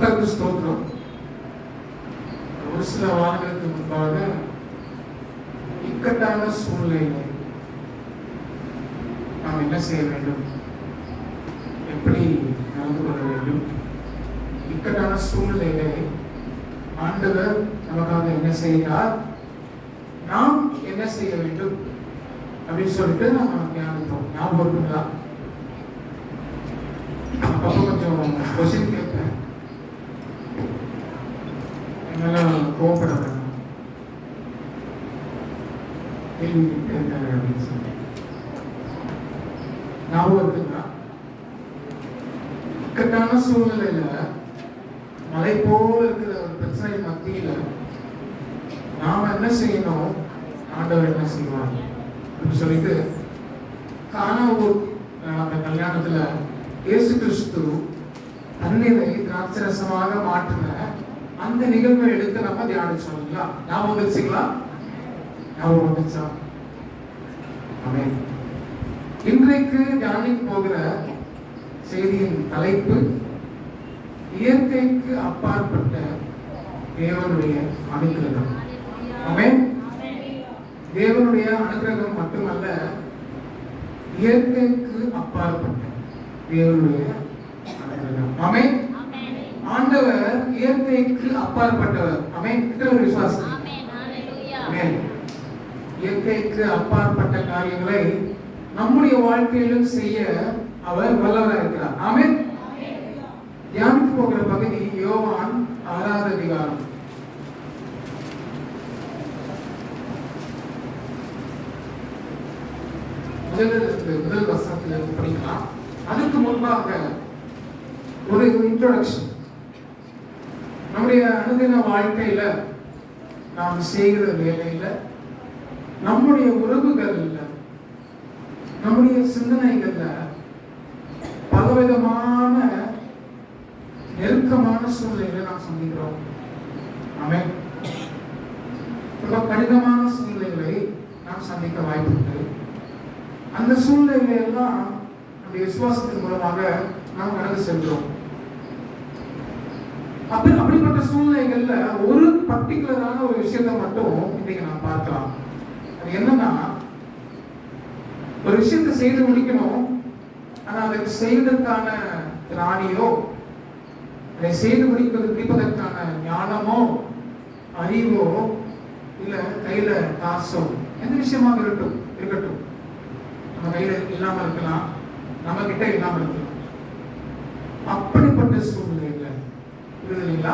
கர்த்தருக்கு ஸ்தோத்திரம். ஒரு சில வாரங்களுக்கு முன்பாக இக்கட்டான சூழ்நிலையில நாம் என்ன செய்ய வேண்டும், எப்படி நடந்து கொள்ள வேண்டும், இக்கட்டான சூழ்நிலையில ஆண்டவர் நமக்காக என்ன செய்கிறார், நாம் என்ன செய்ய வேண்டும் அப்படின்னு சொல்லிட்டு நம்ம தியானித்தோம். ஞாபகம் இருக்குங்களா? அப்போ கொஞ்சம் கொஸ்டின் கேட்பேன், என்னால கோவப்பட வேண்டாம், கேள்வி கேட்க அப்படின்னு சொல்லி ஞாபகம் இருக்குங்களா? இக்கட்டான சூழ்நிலையில மலை போல இருக்கிற ஒரு பிரச்சனை மத்தியில நாம என்ன செய்யணும், ஆண்டவர் என்ன செய்வார் அப்படின்னு சொல்லிட்டு அந்த கல்யாணத்துல இயேசு கிறிஸ்து தண்ணீரை திராட்சரசமாக மாற்றின அந்த நிகழ்வை எடுத்து நம்ம தியானிச்சோம் இல்லைங்களா? ஞாபகம் வந்துச்சுங்களா? ஞாபகம் வந்துச்சா? ஆமென். இன்றைக்கு தியானிக்க போகிற செய்தியின் தலைப்பு இயற்கைக்கு அப்பாற்பட்ட தேவனுடைய அனுக்கிரகம். ஆமென். தேவனுடைய அனுக்கிரகம் மட்டுமல்ல, இயற்கைக்கு அப்பாற்பட்ட தேவனுடைய அனுக்கிரகம். ஆமென். ஆண்டவர் இயற்கைக்கு அப்பாற்பட்டவர். ஆமென். எத்தனை விசுவாசம்? ஆமென். இயற்கைக்கு அப்பாற்பட்ட காரியங்களை நம்முடைய வாழ்க்கையிலும் செய்ய அவர் வல்லவராக இருக்கிறார். ஆமென். தியானிக்க போகிற பகுதி யோவான் 6வது அதிகாரம். முதல் வசனத்திலிருந்து படிக்கலாம். அதுக்கு முன்பாக ஒரு இன்ட்ரோடக்ஷன். நம்முடைய அனுதின வாழ்க்கையில நாம் செய்கிற வேலையில, நம்முடைய உறவுகள்ல, நம்முடைய சிந்தனைகள்ல பலவிதமான நெருக்கமான சூழ்நிலைகளை நாம் சந்திக்கிறோம். ஆமென். கடினமான சூழ்நிலைகளை நாம் சந்திக்க வாய்ப்புண்டு. அந்த சூழ்நிலைகளை எல்லாம் நம்முடைய விசுவாசத்தின் மூலமாக நாம் கடந்து செல்கிறோம். அப்படிப்பட்ட சூழ்நிலைகள்ல ஒரு பர்டிகுலரான ஒரு விஷயத்தை மட்டும் இன்னைக்கு நாம் பார்க்கலாம். அது என்னன்னா, ஒரு விஷயத்தை செய்து முடிக்கணும், ஆனா அதற்கு செய்வதற்கான திராணியோ, அதை செய்து முடிப்பதற்கான ஞானமோ, அறிவோ, இல்ல கையில காசோ, எந்த விஷயமாக இருக்கட்டும், நம்ம கையில இல்லாம இருக்கலாம், நம்ம கிட்ட இல்லாம இருக்கலாம். அப்படிப்பட்ட சூழ்நிலைகள் இல்லைங்களா?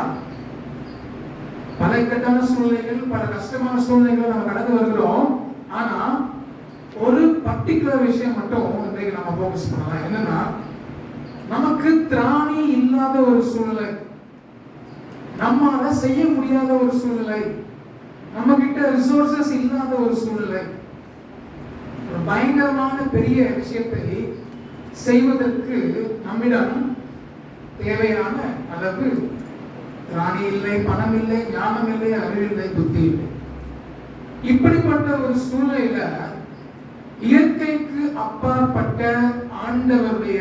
பல இக்கட்டான சூழ்நிலைகள், பல கஷ்டமான சூழ்நிலைகள் நம்ம கடந்து வருகிறோம். ஆனா ஒரு பர்டிகுலர் விஷயம் மட்டும் இன்றைக்கு நம்ம ஃபோக்கஸ் பண்ணலாம். என்னன்னா, நமக்கு திராணி இல்லாத ஒரு சூழ்நிலை, நம்மால செய்ய முடியாத ஒரு சூழ்நிலை, நம்ம கிட்ட ரிசோர்சஸ் இல்லாத ஒரு சூழ்நிலை, ஒரு பயங்கரமான பெரிய விஷயத்தை செய்வதற்கு நம்மிடம் தேவையான அளவு திராணி இல்லை, பணம் இல்லை, ஞானம் இல்லை, அறிவில்லை, புத்தி இல்லை. இப்படிப்பட்ட ஒரு சூழ்நிலையில இயற்கைக்கு அப்பாற்பட்ட ஆண்டவருடைய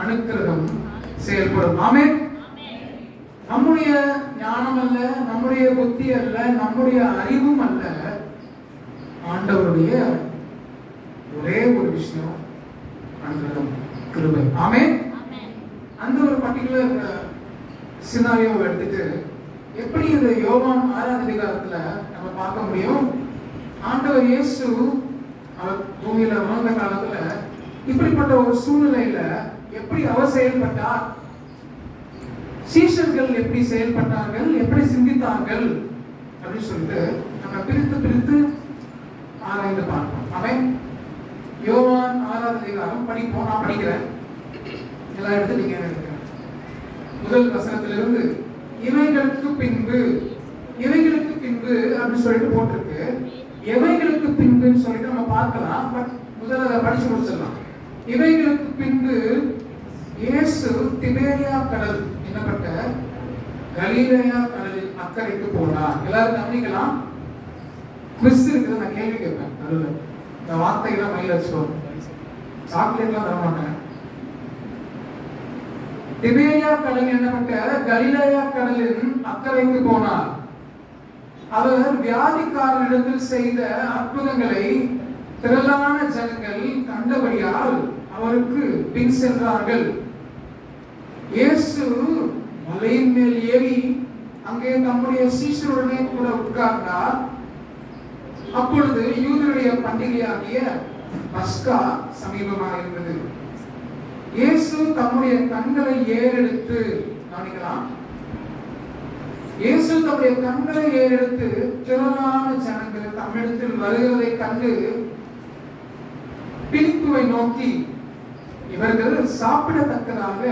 அனுக்கிரகம் செயல்படும். ஆமென். நம்முடைய ஞானம் அல்ல, நம்முடைய புத்தி அல்ல, நம்முடைய அறிவும் அல்ல, ஆண்டவருடைய ஒரே ஒரு விஷயம் அனுக்கிரகம், கிருபை. ஆமென். அந்த ஒரு பர்டிகுலர் சினாரியோவை எடுத்துட்டு எப்படி இது யோவான் 6வது அதிகாரத்துல நம்ம பார்க்க முடியும். ஆண்டவர் இயேசு அவர் பூமியில வாழ்ந்த காலத்துல இப்படிப்பட்ட ஒரு சூழ்நிலையில எப்படி அவர் செயல்பட்டார், சீஷர்கள் எப்படி செயல்பட்டார்கள், எப்படி சிந்தித்தார்கள் அப்படின்னு சொல்லிட்டு நம்ம பிரித்து ஆராய்ந்து பார்ப்போம். அவன் யோவான் 6வது அதிகாரம் படிப்போம். நான் படிக்கிறேன், எல்லா இடத்துல நீங்க எடுக்கிறேன். முதல் வசனத்திலிருந்து இவைகளுக்கு பின்பு அப்படின்னு சொல்லிட்டு போட்டிருக்கு. எவைகளுக்கு பின்புன்னு சொல்லிட்டு நம்ம பார்க்கலாம். பட் முதல்ல அதை படிச்சு முடிச்சிடலாம். இவைகளுக்கு பின்பு இயேசு திபேரியா கடல் என்னப்பட்ட கலிலேயா கடலில் அக்கறைக்கு போனார். எல்லாரும் கவனிக்கலாம். குவிஸ் இருக்குது, நான் கேள்வி கேட்பேன். நடுவில் இந்த வார்த்தைகள்லாம் மையில் வச்சுக்கோ. சாக்லேட்லாம் தர மாட்டேன். திபேரியா கடல் என்னப்பட்ட கலிலேயா கடலின் அக்கறைக்கு போனார். அவர் வியாதிக்காரரிடத்தில் செய்த அற்புதங்களை திரளான ஜனங்கள் கண்டபடியால் அவருக்கு பின் சென்றார்கள். இயேசு மலையின் மேல் ஏறி அங்கே தம்முடைய சீஷருடனே கூட உட்கார்ந்தார். அப்பொழுது யூதருடைய பண்டிகையாகிய பஸ்கா சமீபமாக இருந்தது. இயேசு தம்முடைய கண்களை ஏறெடுத்து, கவனிக்கலாம், இயேசு தம்முடைய கண்களை ஏறெடுத்து திரளான ஜனங்கள் தம்மிடத்தில் வருகிறதை கண்டு பிலிப்புவை நோக்கி, இவர்கள் சாப்பிடத்தக்கதாக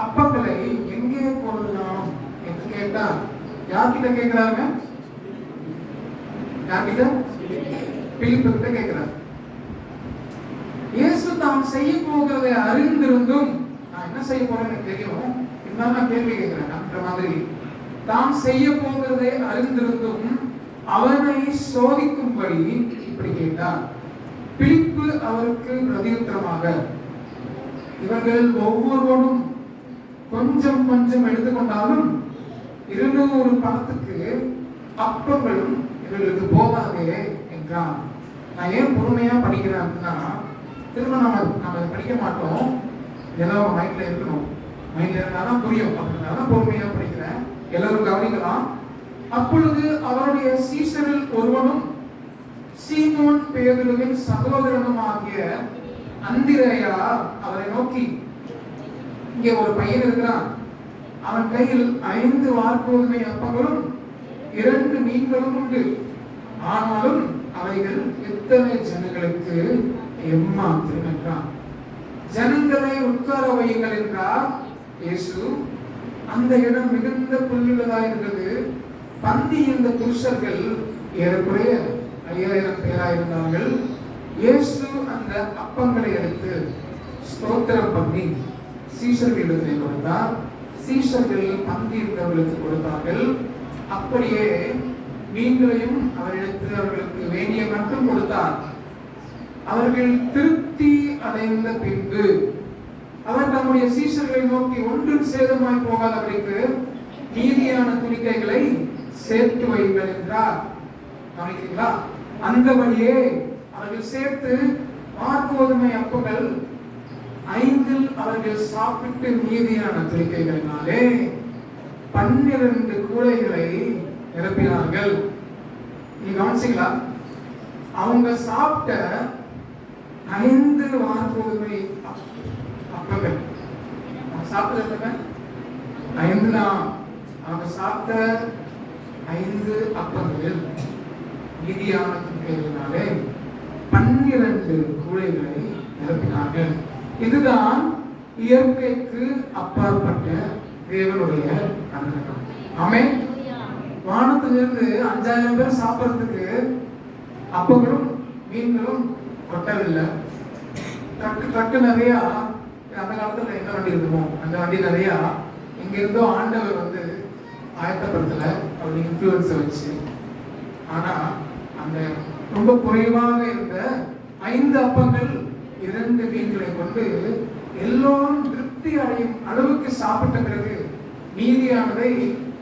அப்பங்களை எங்கே கொள்ளலாம் என்று கேட்டார். யார்கிட்ட கேட்கிறாங்க? யார்கிட்ட? பிலிப்பு கிட்ட கேட்கிறார். இயேசு தாம் செய்ய போகிறதை அறிந்திருந்தும், நான் என்ன செய்ய போறேன்னு தெரியும், இருந்தாலும் நான் கேள்வி கேட்கிறேன் அந்த மாதிரி, தாம் செய்ய போகிறதை அறிந்திருந்தும் அவனை சோதிக்கும்படி இப்படி கேட்டார். பிலிப்பு அவருக்கு பிரதியுத்தரமாக, இவர்கள் ஒவ்வொருவரும் கொஞ்சம் கொஞ்சம் எடுத்துக்கொண்டாலும் 200 பணத்துக்கு அப்பங்களும் இவர்களுக்கு போகாதே என்றான். நான் ஏன் பொறுமையா படிக்கிறேன் அப்படின்னா, திரும்ப நம்ம படிக்க மாட்டோம், ஏதோ மைண்ட்ல இருக்கணும், மைண்ட்ல இருந்தாதான் புரியும், அப்படின்னால பொறுமையா படிக்கிறேன். எல்லாரும் கவனிக்கலாம். அப்பொழுது அவருடைய சீஷரில் ஒருவனும் சீமோன் பேதுருவின் சகோதரனும் ஆகிய அந்திரேயா அவரை நோக்கி, இங்கே ஒரு பையன் இருக்கிறான், அவன் கையில் 5 வார்கோதுமை அப்பங்களும் 2 மீன்களும் உண்டு, ஆனாலும் அவைகள் எத்தனை ஜனங்களுக்கு எம்மாத்திரம் என்றான். ஜனங்களை உட்கார வையுங்கள் என்றார் இயேசு. அந்த இடம் மிகுந்த புல்லுள்ளதாயிருந்தது. பந்தி இருந்த புருஷர்கள் ஏறக்குறைய 5000 பேராயிருந்தார்கள். இயேசு அந்த அப்பங்களை எடுத்து ஸ்தோத்திரம் பண்ணி சீஷர்களிடத்தில் கொடுத்தார். சீஷர்கள் பந்தி இருந்தவர்களுக்கு கொடுத்தார்கள். அப்படியே மீன்களையும் அவர் எடுத்து அவர்களுக்கு வேண்டிய மட்டும் கொடுத்தார். அவர்கள் திருப்தி அடைந்த பின்பு அவர் தம்முடைய சீஷர்களை நோக்கி, ஒன்றும் சேதமாய் போகாதபடிக்கு மீதியான துணிக்கைகளை சேர்த்து வையுங்கள் என்றார். கவனிக்கிறீங்களா? அந்தபடியே அவர்கள் சேர்த்து வார்கோதுமை அப்பங்கள் 5 அவர்கள் சாப்பிட்டு மீதியான துணிக்கைகளினாலே 12 கூடைகளை நிரப்பினார்கள். நீங்க கவனிச்சீங்களா? அவங்க சாப்பிட்ட 5 வார்கோதுமை அப்பங்கள், சாப்பிட்ட 5 தான். அவங்க சாப்பிட்ட 5 அப்பங்கள் மீதியான துணிக்கைகளினாலே 12 கூடைகளை நிரப்பினார்கள். இதுதான் இயற்கைக்கு அப்பாற்பட்ட தேவனுடைய அனுகிரகம். ஆமென். வானத்திலிருந்து 5000 பேர் சாப்பிடுறதுக்கு அப்பங்களும் மீன்களும் கொட்டவில்லை. ட்ரக்கு நிறையா, அந்த காலத்துல என்ன வண்டி இருக்குமோ அந்த வண்டி நிறையா இங்கிருந்தோ ஆண்டவர் வந்து ஆயத்தப்படுத்தல, அப்படி இன்ஃப்ளூயன்ஸை வச்சு. ஆனா அந்த ரொம்ப குறைவாக இருந்த 5 அப்பங்கள் 2 மீன்களை கொண்டு எல்லோரும் திருப்தி அடையும் அளவுக்கு சாப்பிட்ட பிறகு மீதியானதை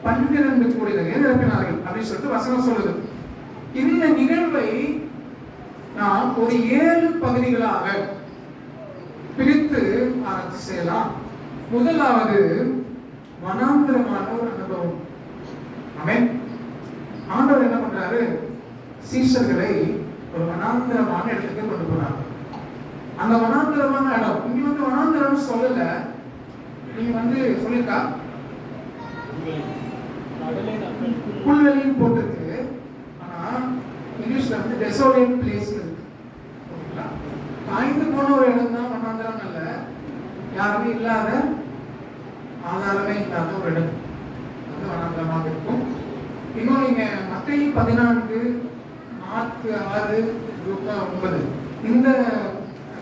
12 கூடைகளை நிரப்பினார்கள் அப்படின்னு சொல்லிட்டு வசனம் சொல்லுது. இந்த நிகழ்வை நாம் ஒரு 7 பகுதிகளாக பிரித்து ஆராய்ச்சி செய்யலாம். முதலாவது வனாந்திரமான ஒரு அனுபவம். ஆமென். ஆண்டவர் என்ன பண்றாரு? சீஷர்களை ஒரு வனாந்திரமான இடத்துக்கு கொண்டு போறாங்க. அந்த வனாந்திரமான இடம், இங்க வந்து வனாந்திரம் சொல்லல, நீங்க வந்து சொல்லிருக்கா புல்வெளின்னு போட்டிருக்கு. ஆனா இங்கிலீஷ்ல வந்து டெசோலேட் பிளேஸ் இருக்கு. ஓகேங்களா? காய்ந்து போன ஒரு இடம் தான் வனாந்திரம் அல்ல, யாருமே இல்லாத, ஆதாரமே இல்லாத ஒரு இடம் அது வனாந்திரமாக இருக்கும். இன்னும் நீங்க மத்தேயு 14, மார்க்கு 6, லூக்கா 9 இந்த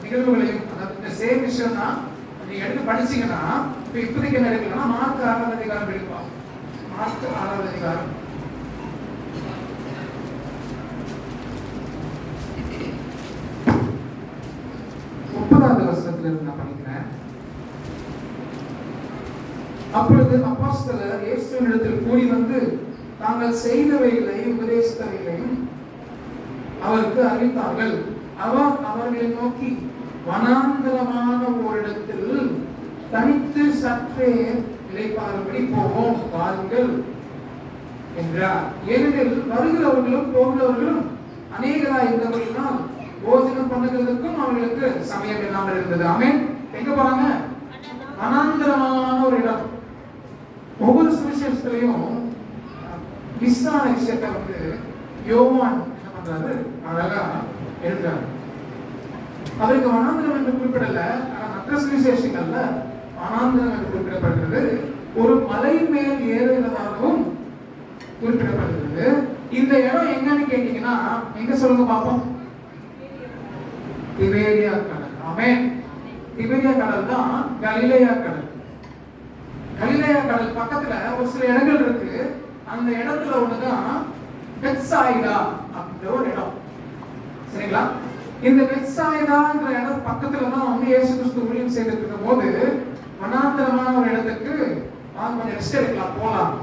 நிகழ்வுகளையும், அதாவது இந்த சேம் விஷயம் தான் நீங்க எடுத்து படிச்சீங்கன்னா, இப்ப இப்போதைக்கு என்ன எடுக்கலன்னா மார்க் 6ஆவது அதிகாரம் எடுப்போம். மார்க் 6ஆவது அதிகாரம் 30வது வசனத்துல இருந்து நான் படிக்கிறேன். அப்பொழுது அப்போஸ்தலர் இயேசுவினிடத்தில் கூடி வந்து தாங்கள் செய்தவைகளை உபதேசித்தவைகளையும் அவருக்கு அறிவித்தார்கள். அவர் அவர்களை நோக்கி, வனாந்தரமான ஓரிடத்தில் தனித்து சற்றே இளைப்பாறும்படி போவோம், வாருங்கள் என்றார். ஏனெனில் வருகிறவர்களும் போகிறவர்களும் அநேகராய் இருந்தவர்களால் போஜனம் பண்ணுகிறதுக்கும் அவர்களுக்கு சமயம் இல்லாமல் இருந்தது. ஆமென். எங்க போறாங்க? வனாந்தரமான ஒரு இடம். ஒவ்வொரு சுவிசேஷத்திலையும் கிறிஸ்தான விஷயத்தை வந்து யோவான் என்ன பண்றாரு, அழகா எழுதுறாரு. அவருக்கு வனாந்திரம் என்று குறிப்பிடல, ஆனா மற்ற சுவிசேஷங்கள்ல வனாந்திரம் என்று குறிப்பிடப்படுகிறது. ஒரு மலை மேல் ஏறுகிறதாகவும் குறிப்பிடப்படுகிறது. இந்த இடம் எங்கன்னு கேட்டீங்கன்னா எங்க சொல்லுங்க பாப்போம்? திபேரியா கடல். ஆமென். திபேரியா கடல் தான் கலிலேயா கடல். கலிலேயா கடல் பக்கத்துல ஒரு சில இடங்கள் இருக்கு. அந்த இடத்துல ஒண்ணுதான் பெத்சாயிதா அப்படின்ற ஒரு இடம். சரிங்களா? இந்த பெத்சாயிதான்ற இடம் பக்கத்துல தான் வந்து இயேசு கிறிஸ்து ஊழியம் செய்துட்டு இருக்கும் போது வனாந்தரமான ஒரு இடத்துக்கு கொஞ்சம் ரெஸ்ட் எடுக்கலாம், போலாம்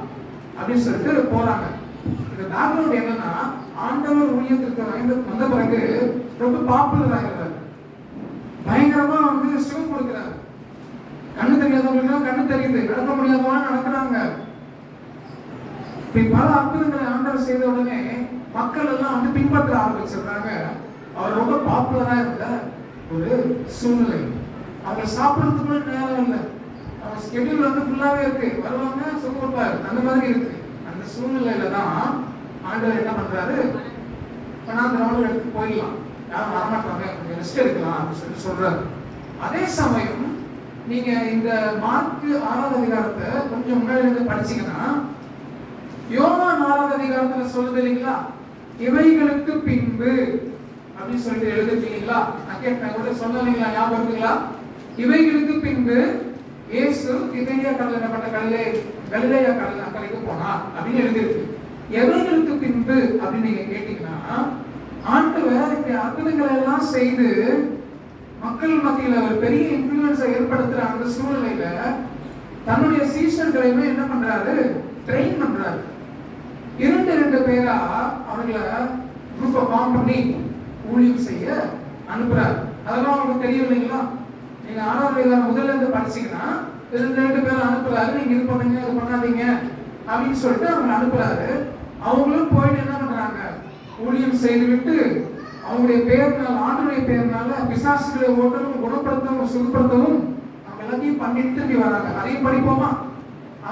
அப்படின்னு சொல்லிட்டு போறாங்க. இந்த பேக்ரவுண்ட் என்னன்னா, ஆண்டவர் ஊழியத்திற்கு வந்த பிறகு ரொம்ப பாப்புலர் ஆகிறார். பயங்கரமா வந்து சுகம் கொடுக்கிறார். கண்ணு தெரியாதவங்களுக்கு கண்ணு தெரியுது, நடக்க முடியாதவங்க நடக்கிறாங்க. பல அற்புதங்களை ஆண்டவர் செய்த உடனே மக்கள் எல்லாம் வந்து பின்பற்ற ஆரம்பிச்சிடுறாங்க. அவர் ரொம்ப பாப்புலரா இருந்த ஒரு சூழ்நிலை. அவங்க சாப்பிடுறதுக்கு நேரம் இல்லை, அவங்க ஸ்கெடியூல் வந்து ஃபுல்லாவே இருக்கு, வருவாங்க சுகம் கொடுப்பாரு, அந்த மாதிரி இருக்கு. அந்த சூழ்நிலையில தான் ஆண்டவர் என்ன பண்றாரு, வனாந்தரமான இடத்துக்கு போயிடலாம், யாரும் வரமாட்டாங்க, கொஞ்சம் ரெஸ்ட் எடுக்கலாம் அப்படின்னு சொல்லி சொல்றாரு. அதே சமயம் நீங்க இந்த மார்க்கு 6வது அதிகாரத்தை கொஞ்சம் முன்னாடி இருந்து படிச்சீங்கன்னா, யோவான் 6வது அதிகாரத்துல சொல்லுது இல்லைங்களா, இவைகளுக்கு பின்பு அப்படின்னு சொல்லிட்டு எழுதிருக்கீங்களா? நான் கேட்டேன், கூட சொல்லலைங்களா? ஞாபகம் இருக்குங்களா? இவைகளுக்கு பின்பு இயேசு திபேரியா கடல் எனப்பட்ட கலிலேயா கடல் அக்கறைக்கு போனார் அப்படின்னு எழுதியிருக்கு. எவைகளுக்கு பின்பு அப்படின்னு நீங்க கேட்டீங்கன்னா, ஆண்டவர் இப்படி அற்புதங்களை எல்லாம் செய்து மக்கள் மத்தியில ஒரு பெரிய இன்ஃப்ளூயன்ஸை ஏற்படுத்துற அந்த சூழ்நிலையில தன்னுடைய சீஷர்களையுமே என்ன பண்றாரு, ட்ரெயின் பண்றாரு. 2 பேரா அவர்களை குரூப்பை ஃபார்ம் பண்ணி ஊழியம் செய்ய அனுப்புறாரு. அதெல்லாம் உங்களுக்கு தெரியும் இல்லைங்களா? நீங்க 6வது அதிகாரம் முதல்ல இருந்து படிச்சீங்கன்னா 2 பேரை அனுப்புறாரு. நீங்க இது பண்ணுங்க, இது பண்ணாதீங்க அப்படின்னு சொல்லிட்டு அவங்க அனுப்புறாரு. அவங்களும் போயிட்டு என்ன பண்றாங்க, ஊழியம் செய்துவிட்டு அவங்களுடைய பேர்னால, ஆண்டவருடைய பேர்னால பிசாசுகளை ஓட்டவும், குணப்படுத்தவும், சுகப்படுத்தவும் அவங்க எல்லாத்தையும் பண்ணிட்டு திரும்பி வராங்க. அதையும் படிப்போமா?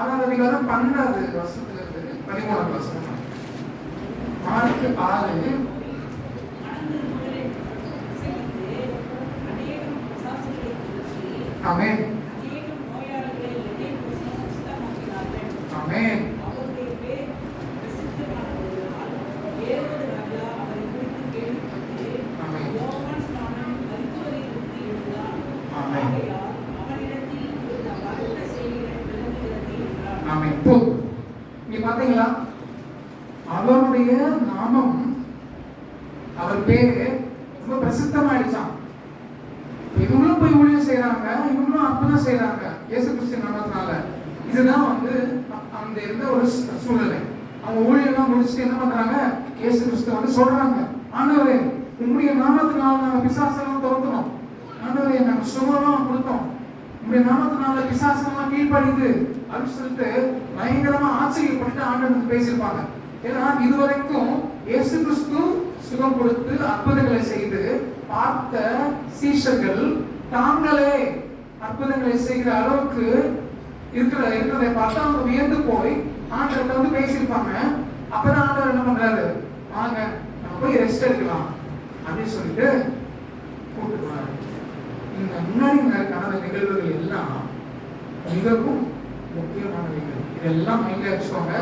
6வது அதிகாரம் 12வது வசனத்துல இருந்து 13வது வசனம். மார்க்கு 6. ஆமென். ஆமென். நீங்க பாத்தீங்களா, அவருடைய நாமம், அவர் பேரு ரொம்ப பிரசித்தமாயிடுச்சான். இவங்களும் போய் ஊழியம் செய்யறாங்க, இவங்களும் அற்புதம் செய்யறாங்க இயேசு கிறிஸ்து நாமத்தினால. இதுதான் வந்து அந்த இருந்த ஒரு சூழ்நிலை. அவங்க ஊழியெல்லாம் முடிச்சுட்டு என்ன பண்றாங்க, இயேசு கிறிஸ்து வந்து சொல்றாங்க, ஆண்டவரே உங்களுடைய நாமத்தினால நாங்க பிசாசெல்லாம் துரத்தணும், ஆண்டவரே நாங்க சுகமெல்லாம் கொடுத்தோம், உங்களுடைய நாமத்தினால பிசாசெல்லாம் கீழ்ப்படிது அப்படின்னு சொல்லிட்டு பயங்கரமா ஆச்சரியப்பட்டு ஆண்டவர் பேசியிருப்பாங்க. ஏன்னா இதுவரைக்கும் இயேசு கிறிஸ்து சுகம் கொடுத்து அற்புதங்களை செய்து பார்த்த சீஷர்கள் தாங்களே அற்புதங்களை செய்கிற அளவுக்கு இருக்கிறதை பார்த்து அவங்க வியந்து போய் ஆண்டவர்கிட்ட வந்து பேசியிருப்பாங்க. அப்பதான் ஆண்டவர் என்ன பண்றாரு, வாங்க நம்ம போய் ரெஸ்ட் எடுக்கலாம் அப்படின்னு சொல்லிட்டு கூப்பிட்டு போறாரு. இந்த முன்னாடி நடந்த நிகழ்வுகள் எல்லாம் மிகவும் முக்கியமானவைகள். இதெல்லாம் மைண்ட்ல வச்சுக்கோங்க.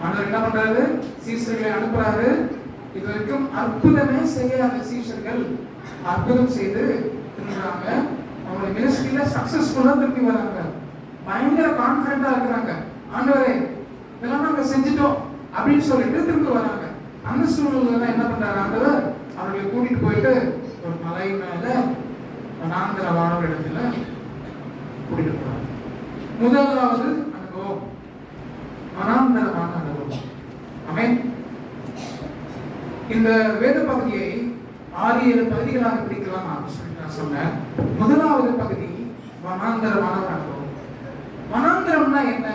ஆண்டவர் என்ன பண்றாரு, சீஷர்களை அனுப்புறாரு. இது வரைக்கும் அற்புதமே செய்யாத சீஷர்கள் அற்புதம் செய்து திரும்புறாங்க. அவங்களுடைய மினிஸ்ட்ரியில சக்சஸ்ஃபுல்லா திரும்பி வராங்க. பயங்கர கான்பிடண்டா இருக்கிறாங்க. ஆண்டவரே இதெல்லாம் நாங்க செஞ்சுட்டோம் அப்படின்னு சொல்லிட்டு திரும்பி வராங்க. அந்த சூழ்நிலை என்ன பண்றாரு ஆண்டவர், அவர்களை கூட்டிட்டு போயிட்டு ஒரு மலை மேல வனாந்தரமான இடத்துல கூட்டிட்டு போறாங்க. முதலாவது அனுபவம் வனாந்தரமான அனுபவம். ஆமென். இந்த வேத பகுதியை 6-7 பகுதிகளாக பிரிக்கலாம் நான் சொன்னேன். முதலாவது பகுதி வனாந்தரமான அனுபவம். வனாந்தரம்னா என்ன?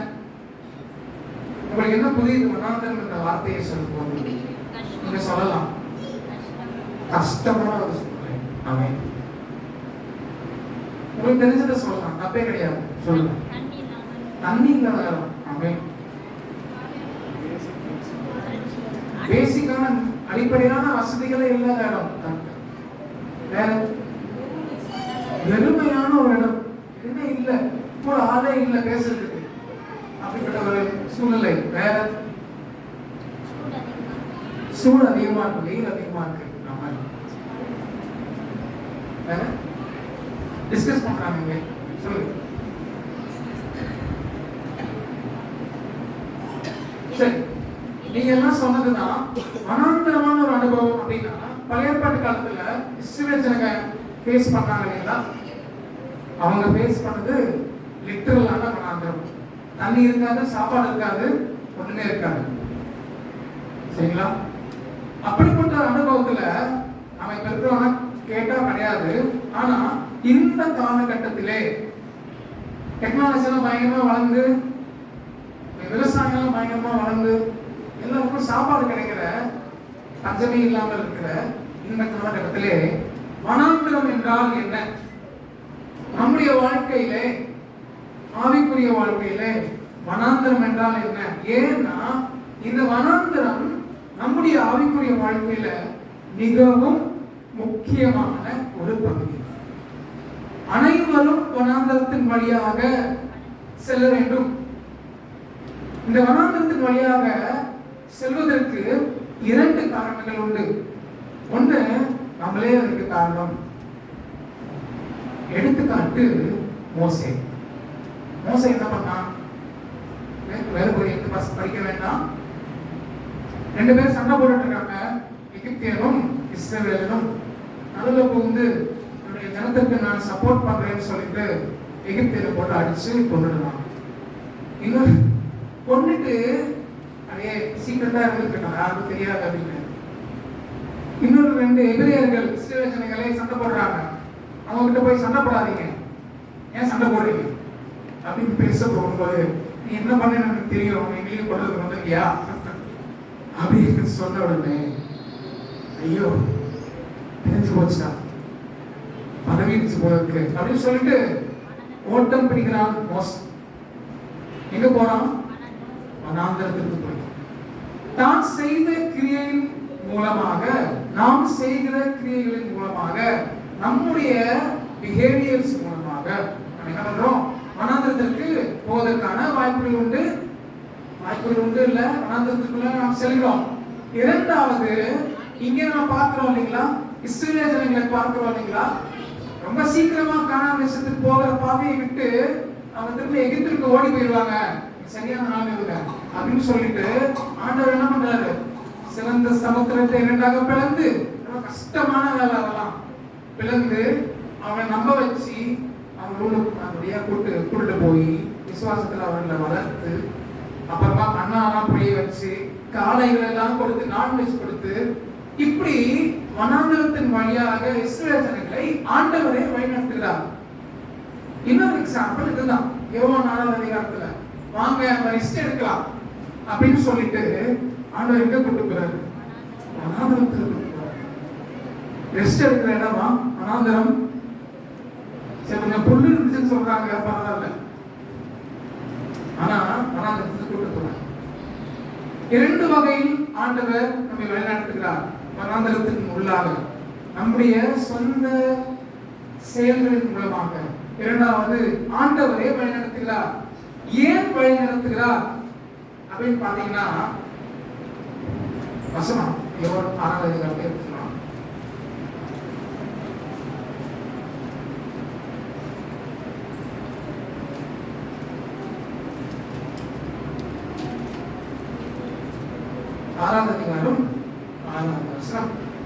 உங்களுக்கு என்ன புரியுது? வனாந்தரம் என்ற வார்த்தையை சொல்லும் போது நீங்க சொல்லலாம், கஷ்டமான ஒரு சூழ்நிலை. ஆமென். உங்களுக்கு தெரிஞ்சதை சொல்லலாம், தப்பே கிடையாது. சொல்லுங்க. தண்ணி இல்லாத இடம். ஆமென். பேசிக்கான அடிப்படையான வசதிகளே இல்லாத இடம். வேற வெறுமையான ஒரு இடம், எதுவுமே இல்லை, ஒரு ஆளே இல்லை பேசுறதுக்கு, அப்படிப்பட்ட ஒரு சூழ்நிலை. வேற சூடு அதிகமா இருக்கு, வெயில் அதிகமா இருக்கு. வேற டிஸ்கஸ் பண்றாங்க. சொல்லுங்க. சரி, நீங்க எல்லாம் சொன்னதுதான் வனாந்தரமான ஒரு அனுபவம். அப்படின்னா பழைய ஏற்பாட்டு காலத்துல இஸ்ரவேல் ஜனங்க ஃபேஸ் பண்ணாங்க இல்லைங்களா? அவங்க ஃபேஸ் பண்ணது லிட்டரலான வனாந்தரம். தண்ணி இருக்காது, சாப்பாடு இருக்காது, ஒண்ணுமே இருக்காது. சரிங்களா? அப்படிப்பட்ட அனுபவத்துல நம்ம இப்ப இருக்கிறவங்க கேட்டா கிடையாது. ஆனா இந்த காலகட்டத்திலே டெக்னாலஜி எல்லாம் பயங்கரமா வளர்ந்து, விவசாயம் எல்லாம் பயங்கரமா வளர்ந்து, எல்லாருக்கும் சாப்பாடு கிடைக்கிற, பஞ்சமே இல்லாமல் இருக்கிற இந்த காலகட்டத்திலே வனாந்தரம் என்றால் என்ன? நம்முடைய வாழ்க்கையிலே, ஆவிக்குரிய வாழ்க்கையிலே வனாந்தரம் என்றால் என்ன? ஏன்னா இந்த வனாந்தரம் நம்முடைய ஆவிக்குரிய வாழ்க்கையில மிகவும் முக்கியமான ஒரு பகுதி. அனைவரும் வனாந்தரத்தின் வழியாக செல்ல வேண்டும். இந்த வனாந்தரத்தின் வழியாக செல்வதற்கு 2 காரணங்கள் உண்டு. ஒன்று, நம்மளே அதுக்கு காரணம். எடுத்துக்காட்டு மோசே. மோசே என்ன பண்ணான்? வேற போய் படிக்க வேண்டாம். 2 பேர் சண்டை போட்டுட்டு இருக்காங்க. எகிப்தியனும் இஸ்ரவேலனும் நடுவில் புகுந்து என்னுடைய ஜனத்திற்கு நான் சப்போர்ட் பண்றேன்னு சொல்லிட்டு எகிப்தியனை போட்டு அடிச்சு கொண்டுடுவான். இன்னொரு கொண்டுட்டு அப்படியே சீக்கிரட்டா இருந்துருக்காங்க, யாருக்கும் தெரியாது அப்படின்னு. இன்னொரு 2 எபிரேயர்கள் இஸ்ரவேல் ஜனங்களே சண்டை போடுறாங்க. அவங்க கிட்ட போய் சண்டை போடாதீங்க, ஏன் சண்டை போடுறீங்க அப்படின்னு பேச போகும்போது, நீ என்ன பண்ண எனக்கு தெரியும், எங்களையும் கொண்டது வந்திருக்கியா அப்படின்னு சொன்ன உடனே, ஐயோ தெரிஞ்சு போச்சா, பதவிச்சு போல இருக்கு அப்படின்னு சொல்லிட்டு ஓட்டம் பிடிக்கிறான் மோசே. எங்க போறான்? வனாந்தரத்திற்கு போய் தான் செய்த கிரியையின் மூலமாக, நாம் செய்கிற கிரியைகளின் மூலமாக, நம்முடைய பிஹேவியர்ஸ் மூலமாக நம்ம என்ன பண்றோம்? வனாந்தரத்திற்கு போவதற்கான வாய்ப்புகள் உண்டு. வாய்ப்புகள் உண்டு இல்ல, வனாந்தரத்துக்குள்ள நாம் செல்கிறோம். இரண்டாவது, இங்க நம்ம பார்க்கிறோம் இல்லைங்களா, இஸ்ரவேல் ஜனங்களை பார்க்கிறோம் இல்லைங்களா, ரொம்ப சீக்கிரமா கானான் தேசத்துக்கு போகிற பாதையை விட்டு அவங்க திரும்ப எகிப்துக்கு ஓடி போயிடுவாங்க. சரியான நாள் இல்ல அப்படின்னு சொல்லிட்டு ஆண்டவர் என்ன பண்றாரு? சிறந்த சமுத்திரத்தை 2ஆக பிளந்து, ரொம்ப கஷ்டமான வேலை அதெல்லாம் பிளந்து அவனை நம்ப வச்சு அவங்களோட அப்படியே கூட்டு போய் விசுவாசத்துல அவர்களை வளர்த்து, அப்புறமா மண்ணாலாம் புளிய வச்சு, காளைகள் எல்லாம் கொடுத்து, நான்வெஜ் கொடுத்து, இப்படி வனாந்தரத்தின் வழியாக இஸ்ரவேல் ஜனங்களை ஆண்டவரே வழிநடத்துகிறார். இன்னொரு எக்ஸாம்பிள் இதுதான். யோவான் 4ஆம் அதிகாரத்துல வாங்க நம்ம ரெஸ்ட் எடுக்கலாம் அப்படின்னு சொல்லிட்டு ஆண்டவர் எங்க கூட்டு போறாரு? வனாந்தரத்துக்கு கூட்டு போறாரு. ரெஸ்ட் எடுக்கிற இடமா வனாந்தரம்? சரி, கொஞ்சம் புல்லு இருந்துச்சுன்னு சொல்றாங்க, பரவாயில்ல. ஆனா வனாந்தரத்துக்கு கூட்டு போறாரு. 2 வகையில் ஆண்டவர் நம்மை வழிநடத்துகிறார். வனாந்தரத்தின் உள்ளாக, நம்முடைய சொந்த செயல்களின் மூலமாக. இரண்டாவது, ஆண்டவரே வழிநடத்துகிறார். ஏன் வழிநடத்துகிறார் அப்படின்னு பாத்தீங்கன்னா, வசனம் யோவான் 6ஆம் அதிகாரத்தை எடுத்துக்கலாம்.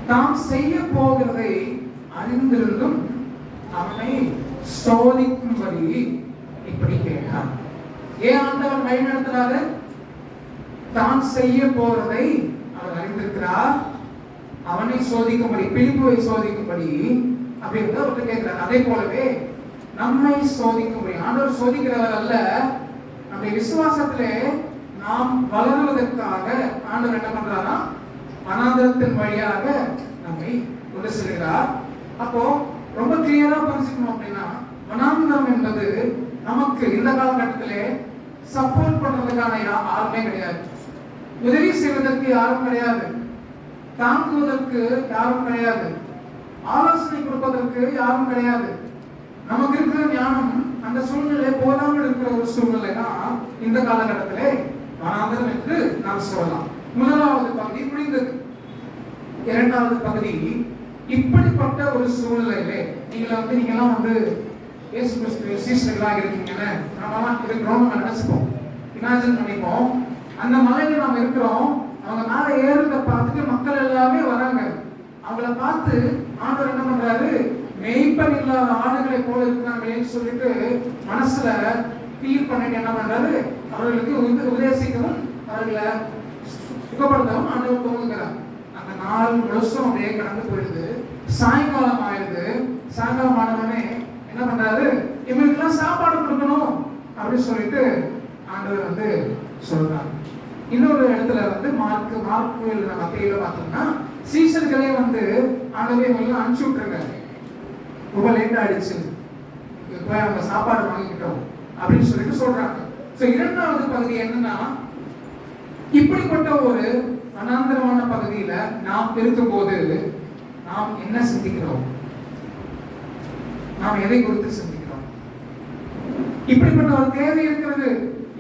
தாம் செய்ய போகிறதை அறிந்திருந்தும் அவனை சோதிக்கும்படி இப்படி கேட்டான். ஏன் ஆண்டவர் வழி நடத்துறாரு? தான் செய்ய போறதை அவர் அறிந்திருக்கிறார். அவனை சோதிக்கும்படி, பிலிப்புவை சோதிக்கும்படி அப்படின்னு அவர்கிட்ட கேட்கிறார். அதே போலவே நம்மை சோதிக்கும்படி ஆண்டவர் சோதிக்கிறவர் அல்ல. நம்முடைய விசுவாசத்திலே நாம் வளருவதற்காக ஆண்டவர் என்ன பண்றாரா? வனாந்தரத்தின் வழியாக நம்மை கொண்டு செல்கிறார். அப்போ ரொம்ப கிளியரா புரிஞ்சுக்கணும் அப்படின்னா, வனாந்தரம் என்பது நமக்கு இந்த காலகட்டத்திலே சப்போர்ட் பண்றதுக்கான யாருமே கிடையாது, உதவி செய்வதற்கு யாரும் கிடையாது, தாங்குவதற்கு யாரும் கிடையாது, ஆலோசனை கொடுப்பதற்கு யாரும் கிடையாது. நமக்கு இருக்கிற ஞானம் அந்த சூழ்நிலை போதாமல் இருக்கிற ஒரு சூழ்நிலை தான் இந்த காலகட்டத்திலே வனாந்தரம் என்று நாம் சொல்லலாம். முதலாவது பகுதி முடிந்தது. இரண்டாவது பகுதி, இப்படிப்பட்ட ஒரு சூழ்நிலையிலே நீங்களாம் வந்து இயேசு கிறிஸ்து சீஷர்களாக இருக்கீங்கன்னு நாமெல்லாம் இருக்கிறோம் நினைச்சுப்போம், இமேஜின் பண்ணிப்போம். அந்த மலையில நாம் இருக்கிறோம், அவங்க மேல ஏறுறத பார்த்துட்டு மக்கள் எல்லாமே வராங்க. அவங்கள பார்த்து ஆண்டவர் என்ன பண்றாரு? மெய்ப்பன் இல்லாத ஆடுகளை போல இருக்கிறாங்களேன்னு சொல்லிட்டு மனசுல ஃபீல் பண்ணிட்டு என்ன பண்றாரு? அவர்களுக்கு உபதேசிக்கவும் அவர்களை சுகப்படுத்தவும் ஆண்டவர் தோணுகிறார். அந்த நாள் முழுசும் அப்படியே கடந்து போயிடுது. சாயங்காலம் ஆயிடுது. சாயங்காலம் ஆனவனே என்ன பண்றாரு? இவங்களுக்கெல்லாம் சாப்பாடு கொடுக்கணும் அப்படின்னு சொல்லிட்டு ஆண்டவர் வந்து சொல்றாரு. இன்னொரு இடத்துல வந்து மார்க்கு மத்தியில பார்த்தோம்னா, சீசர்களே வந்து ஆண்டவர் இவங்க அனுப்பிச்சு விட்டுருக்காரு. ரொம்ப லேட் ஆயிடுச்சு, போய் அவங்க சாப்பாடு வாங்கிக்கிட்டோம் அப்படின்னு சொல்லிட்டு சொல்றாங்க. இரண்டாவது பகுதி என்னன்னா, இப்படிப்பட்ட ஒரு வனாந்தரமான பகுதியில நாம் இருக்கும் போது நாம் என்ன சிந்திக்கிறோம்? நாம் எதை குறித்து சிந்திக்கிறோம்? இப்படிப்பட்ட ஒரு தேவை இருக்கிறது.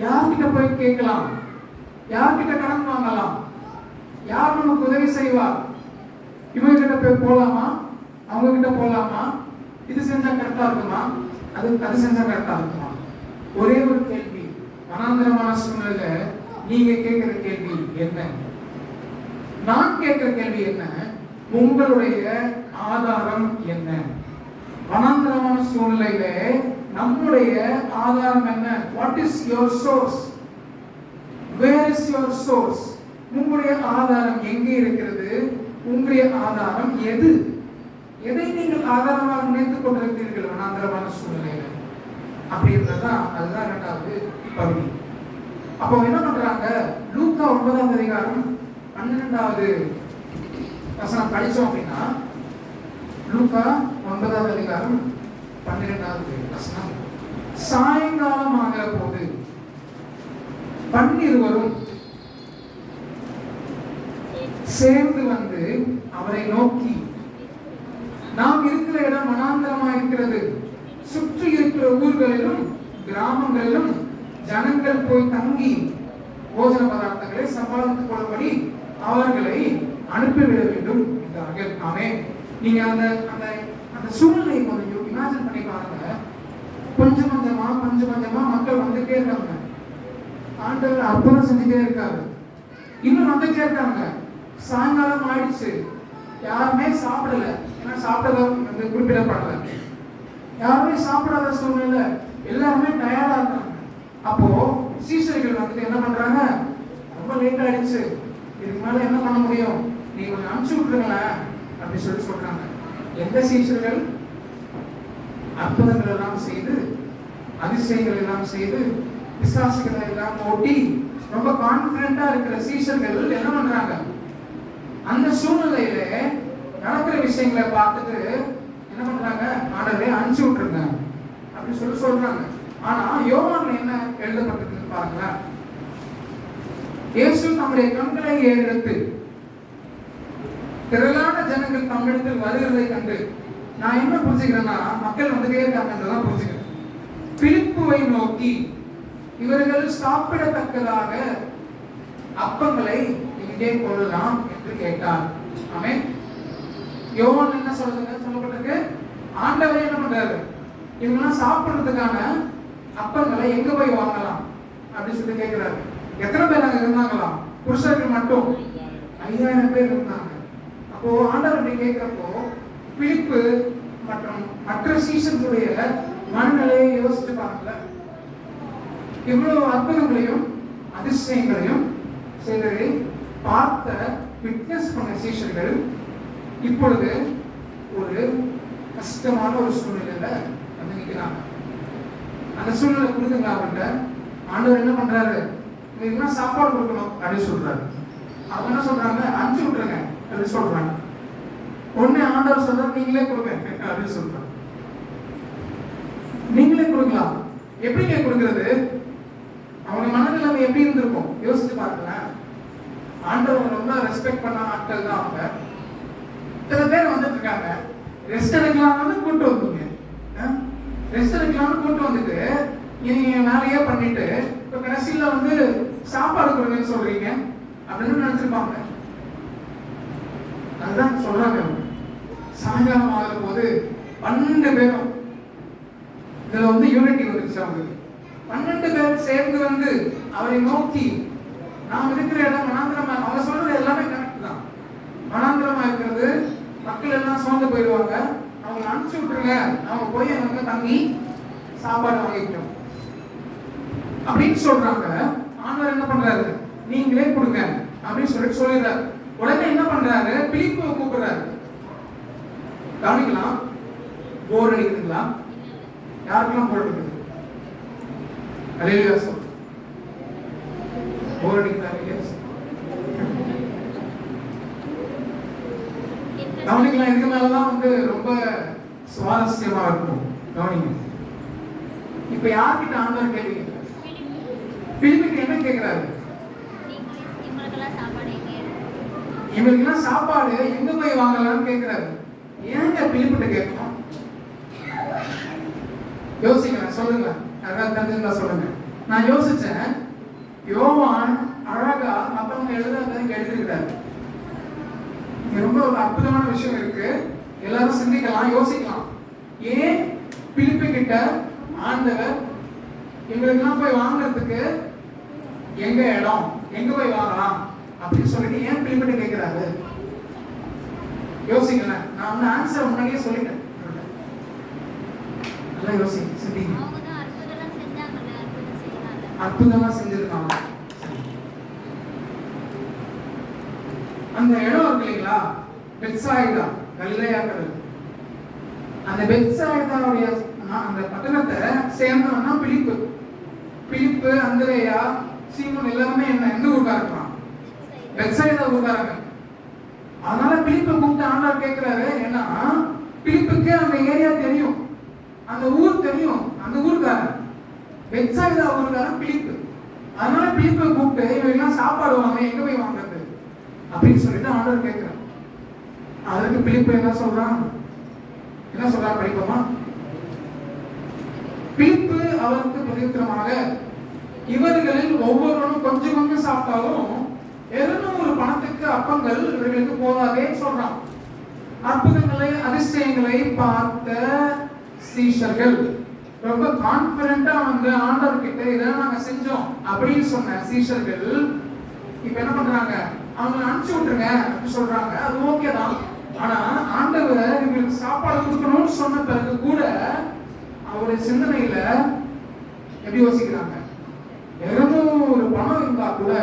யார்கிட்ட போய் கேட்கலாம்? யார்கிட்ட கடன் வாங்கலாம்? யார் நமக்கு உதவி செய்வார்? இவங்க கிட்ட போய் போலாமா? அவங்க கிட்ட போலாமா? இது செஞ்சா கரெக்டா இருக்குமா? அது செஞ்சா கரெக்டா இருக்குமா? ஒரே ஒரு கேள்வி, வனாந்தரமான சூழ்நிலை நீங்க கேட்கிற கேள்வி என்ன? நான் கேட்கிற கேள்வி என்ன? உங்களுடைய ஆதாரம் என்ன? வனாந்தரமான சூழ்நிலையில நம்முடைய ஆதாரம் என்ன? What is your source? Where is your source? உங்களுடைய ஆதாரம் எங்கே இருக்கிறது? உங்களுடைய ஆதாரம் எது? எதை நீங்கள் ஆதாரமாக நினைத்துக் கொண்டிருக்கிறீர்கள் வனாந்தரமான சூழ்நிலையில? அப்படின்றதுதான் அதுதான் இரண்டாவது பகுதி. அப்போ என்ன பண்றாங்க? லூக்கா 9ஆம் அதிகாரம் 12வது வசனம் படிச்சோம் அப்படின்னா, லூக்கா 9ஆம் அதிகாரம் 12வது வசனம், சாயங்காலம் ஆகிற போது பன்னிருவரும் சேர்ந்து வந்து அவரை நோக்கி, நாம் இருக்கிற இடம் வனாந்தரமா இருக்கிறது, சுற்றி இருக்கிற ஊர்களிலும் கிராமங்களிலும் ஜனங்கள் போய் தங்கி போஜன பதார்த்தங்களை சம்பாதித்துக் கொள்ளும்படி அவர்களை அனுப்பிவிட வேண்டும் என்றார்கள். ஆமே. நீங்க அந்த அந்த அந்த சூழ்நிலையை கொஞ்சம் இமேஜின் பண்ணி பாருங்க. கொஞ்சம் கொஞ்சமா மக்கள் வந்துட்டே இருக்காங்க. ஆண்டவர் அற்புதம் செஞ்சுட்டே இருக்காரு. இன்னும் வந்துட்டே இருக்காங்க. சாயங்காலம் ஆயிடுச்சு, யாருமே சாப்பிடல. ஏன்னா சாப்பிடல வந்து குறிப்பிடப்படல. யாருமே சாப்பிடாத சூழ்நிலை, எல்லாருமே டயர்டா இருக்காங்க. அப்போ சீஷர்கள் வந்துட்டு என்ன பண்றாங்க? ரொம்ப லேட் ஆயிடுச்சு, இதுக்கு மேல என்ன பண்ண முடியும், நீங்க கொஞ்சம் அனுப்பிச்சு விட்டுருங்களேன் அப்படி சொல்றாங்க. எந்த சீஷர்கள்? அற்புதங்கள் எல்லாம் செய்து, அதிசயங்கள் எல்லாம் செய்து, விசுவாசிகளை எல்லாம் ஓட்டி ரொம்ப கான்பிடண்டா இருக்கிற சீஷர்கள் என்ன பண்றாங்க? அந்த சூழ்நிலையில நடக்கிற விஷயங்களை பார்த்துட்டு என்ன பண்றாங்க? ஆண்டவரே அனுப்பிச்சு விட்டுருங்க அப்படின்னு சொல்றாங்க. ஆனா யோவான்ல என்ன எழுதப்பட்டிருக்கு பாருங்களேன். இயேசு நம்முடைய கண்களை ஏறெடுத்து திரளான ஜனங்கள் தம்மிடத்தில் வருகிறதை கண்டு நான் என்ன புரிஞ்சுக்கிறேன்னா, மக்கள் வந்துட்டே இருக்காங்கன்றதான் புரிஞ்சுக்கிறேன். பிலிப்புவை நோக்கி, இவர்கள் சாப்பிடத்தக்கதாக அப்பங்களை எங்கே கொள்ளலாம் என்று கேட்டார். ஆமென். யோவான் என்ன சொல்லப்பட்டிருக்கு? ஆண்டவரே என்ன பண்றாரு? இவங்கெல்லாம் சாப்பிடுறதுக்கான அப்பங்களை எங்க போய் வாங்கலாம் அப்படின்னு சொல்லி கேட்கிறாரு. எத்தனை பேர் அங்க இருந்தாங்களாம்? புருஷர்கள் மட்டும் 5000 பேர் இருந்தாங்க. அப்போ ஆண்டவர் கேட்கிறப்போ பிலிப்பு மற்றும் மற்ற சீஷர்களுடைய மனநிலையை யோசிச்சு பாருங்கள. இவ்வளவு அற்புதங்களையும் அதிசயங்களையும் செய்ததை பார்த்த விட்னஸ் பண்ண சீஷர்கள் இப்பொழுது ஒரு கஷ்டமான ஒரு சூழ்நிலையில வந்து நிற்கிறாங்க. அந்த சூழ்நிலை புரிதுங்களா அவர்கிட்ட? ஆண்டவர் என்ன பண்றாரு? உங்களுக்கு சாப்பாடு கொடுக்கணும் அப்படின்னு சொல்றாரு. அவங்க என்ன சொல்றாங்க? அனுப்பிச்சு விட்டுருங்க அப்படின்னு சொல்றாங்க. உடனே ஆண்டவர் சொல்றாரு, நீங்களே கொடுங்க அப்படின்னு சொல்றாங்க. நீங்களே கொடுக்கலாம். எப்படிங்க கொடுக்கிறது? அவங்க மனநிலைமை எப்படி இருந்திருக்கும் யோசிச்சு பாருங்களேன். ஆண்டவர் ரொம்ப ரெஸ்பெக்ட் பண்ண ஆட்கள் தான் அவங்க. சில பேர் வந்துட்டு இருக்காங்க, ரெஸ்ட் எடுக்கலாம்னு கூட்டு வந்தீங்க, ரெஸ்ட் எடுக்கலாம்னு கூட்டு வந்துட்டு நீங்க வேலையே பண்ணிட்டு இப்ப கடைசியில வந்து சாப்பாடு கொடுங்கன்னு சொல்றீங்க அப்படின்னு நினைச்சிருப்பாங்க. அதுதான் சொல்றாங்க. சாயங்காலம் ஆகிற போது 12 பேரும், இதுல வந்து யூனிட்டி வந்துருச்சு அவங்களுக்கு. 12 பேர் சேர்ந்து வந்து அவரை நோக்கி, நாம் இருக்கிற இடம் வனாந்திரமா, அவங்க சொல்றது எல்லாமே கரெக்ட் தான். வனாந்திரமா இருக்கிறது, மக்கள் எல்லாம் சோர்ந்து போயிடுவாங்க, அவங்க அனுப்பிச்சு விட்டுருங்க, அவங்க போய் அங்க தங்கி சாப்பாடு வாங்கிக்கணும் அப்படின்னு சொல்றாங்க. ஆண்டவர் என்ன பண்றாரு? நீங்களே கொடுங்க அப்படின்னு சொல்லிடுறாரு. உடனே என்ன பண்றாரு? பிலிப்பை கூப்பிடுறாரு. கவனிக்கலாம். போர் அடிக்குதுங்களா? யாருக்கெல்லாம் போர் அடிக்குது? அல்லேலூயா சொல். போர் அடிக்குதா? கவனிக்கலாம். இதுக்கு மேலதான் வந்து ரொம்ப சுவாரஸ்யமா இருக்கும். கவனிங்க. இப்ப யார்கிட்ட ஆண்டவர் கேள்வி? பிலிப்புக்கு என்ன கேட்கிறாரு? இவங்களுக்கெல்லாம் சாப்பாடு எங்க போய் வாங்கலாம்னு கேட்கிறாரு. ஏங்க பிலிப்புட்ட கேட்கணும்? யோசிக்கிறேன், சொல்லுங்க. யாராவது தெரிஞ்சிருந்தா சொல்லுங்க. நான் யோசிச்சேன். யோவான் அழகா மற்றவங்க எழுதாத எழுதிருக்கிறாரு. இங்க ரொம்ப ஒரு அற்புதமான விஷயம் இருக்கு. எல்லாரும் சிந்திக்கலாம், யோசிக்கலாம். ஏன் பிலிப்பு கிட்ட ஆண்டவர் இவங்களுக்கெல்லாம் போய் வாங்குறதுக்கு எங்க இடம், எங்க போய் வாங்கலாம் அப்படின்னு சொல்லிட்டு ஏன் பிலிப்பிட்ட கேட்கிறாரு? யோசிக்கல. நான் வந்து ஆன்சர் முன்னாடியே சொல்லிட்டேன். நல்லா யோசி, சிந்திங்க. அற்புதமா செஞ்சிருக்காங்க. அந்த இடம் இருக்கு இல்லைங்களா, பெத்சாயிதா, கலிலேயா கடல். அந்த பெத்சாயிதாவுடைய அந்த பட்டணத்தை சேர்ந்தவன்னா பிலிப்பு. பிலிப்பு, அந்திரேயா, சீமோன் எல்லாருமே எந்த ஊர்க்காரங்க? பெத்சாயிதா ஊர்க்காரங்க. அதனால பிலிப்பை கூப்பிட்டு ஆண்டவர் கேட்கிறாரு. ஏன்னா பிலிப்புக்கு அந்த ஏரியா தெரியும், அந்த ஊர் தெரியும், அந்த ஊர்க்காரன் பெத்சாயிதா ஊர்க்காரன் பிலிப்பு. அதனால பிலிப்பை கூப்பிட்டு இவங்க சாப்பாடு வாங்க, எங்க போய் வாங்குறது அப்படின்னு சொல்லிட்டு ஆண்டவர் கேட்கிறார். அதற்கு பிலிப்பு என்ன சொல்றான்? என்ன சொல்றாரு படிப்போமா? பிலிப்பு அவருக்கு பிரதித்திரமாக, இவர்களில் ஒவ்வொருவரும் கொஞ்சம் கொஞ்சம் சாப்பிட்டாலும் 200 பணத்துக்கு அப்பங்கள் இவர்களுக்கு போதாதே சொல்றான். அற்புதங்களை அதிசயங்களை பார்த்த சீஷர்கள் ரொம்ப கான்பிடண்டா வந்து ஆண்டவர் கிட்ட இதெல்லாம் நாங்க செஞ்சோம் அப்படின்னு சொன்ன சீஷர்கள் இப்ப என்ன பண்றாங்க? அவங்க அனுப்பிச்சு விட்டுருங்க அப்படின்னு சொல்றாங்க. அது ஓகே தான். ஆனா ஆண்டவர் இவங்களுக்கு சாப்பாடு கொடுக்கணும்னு சொன்ன பிறகு கூட அவருடைய சிந்தனையில எப்படி யோசிக்கிறாங்க? 200 பணம் இருந்தா கூட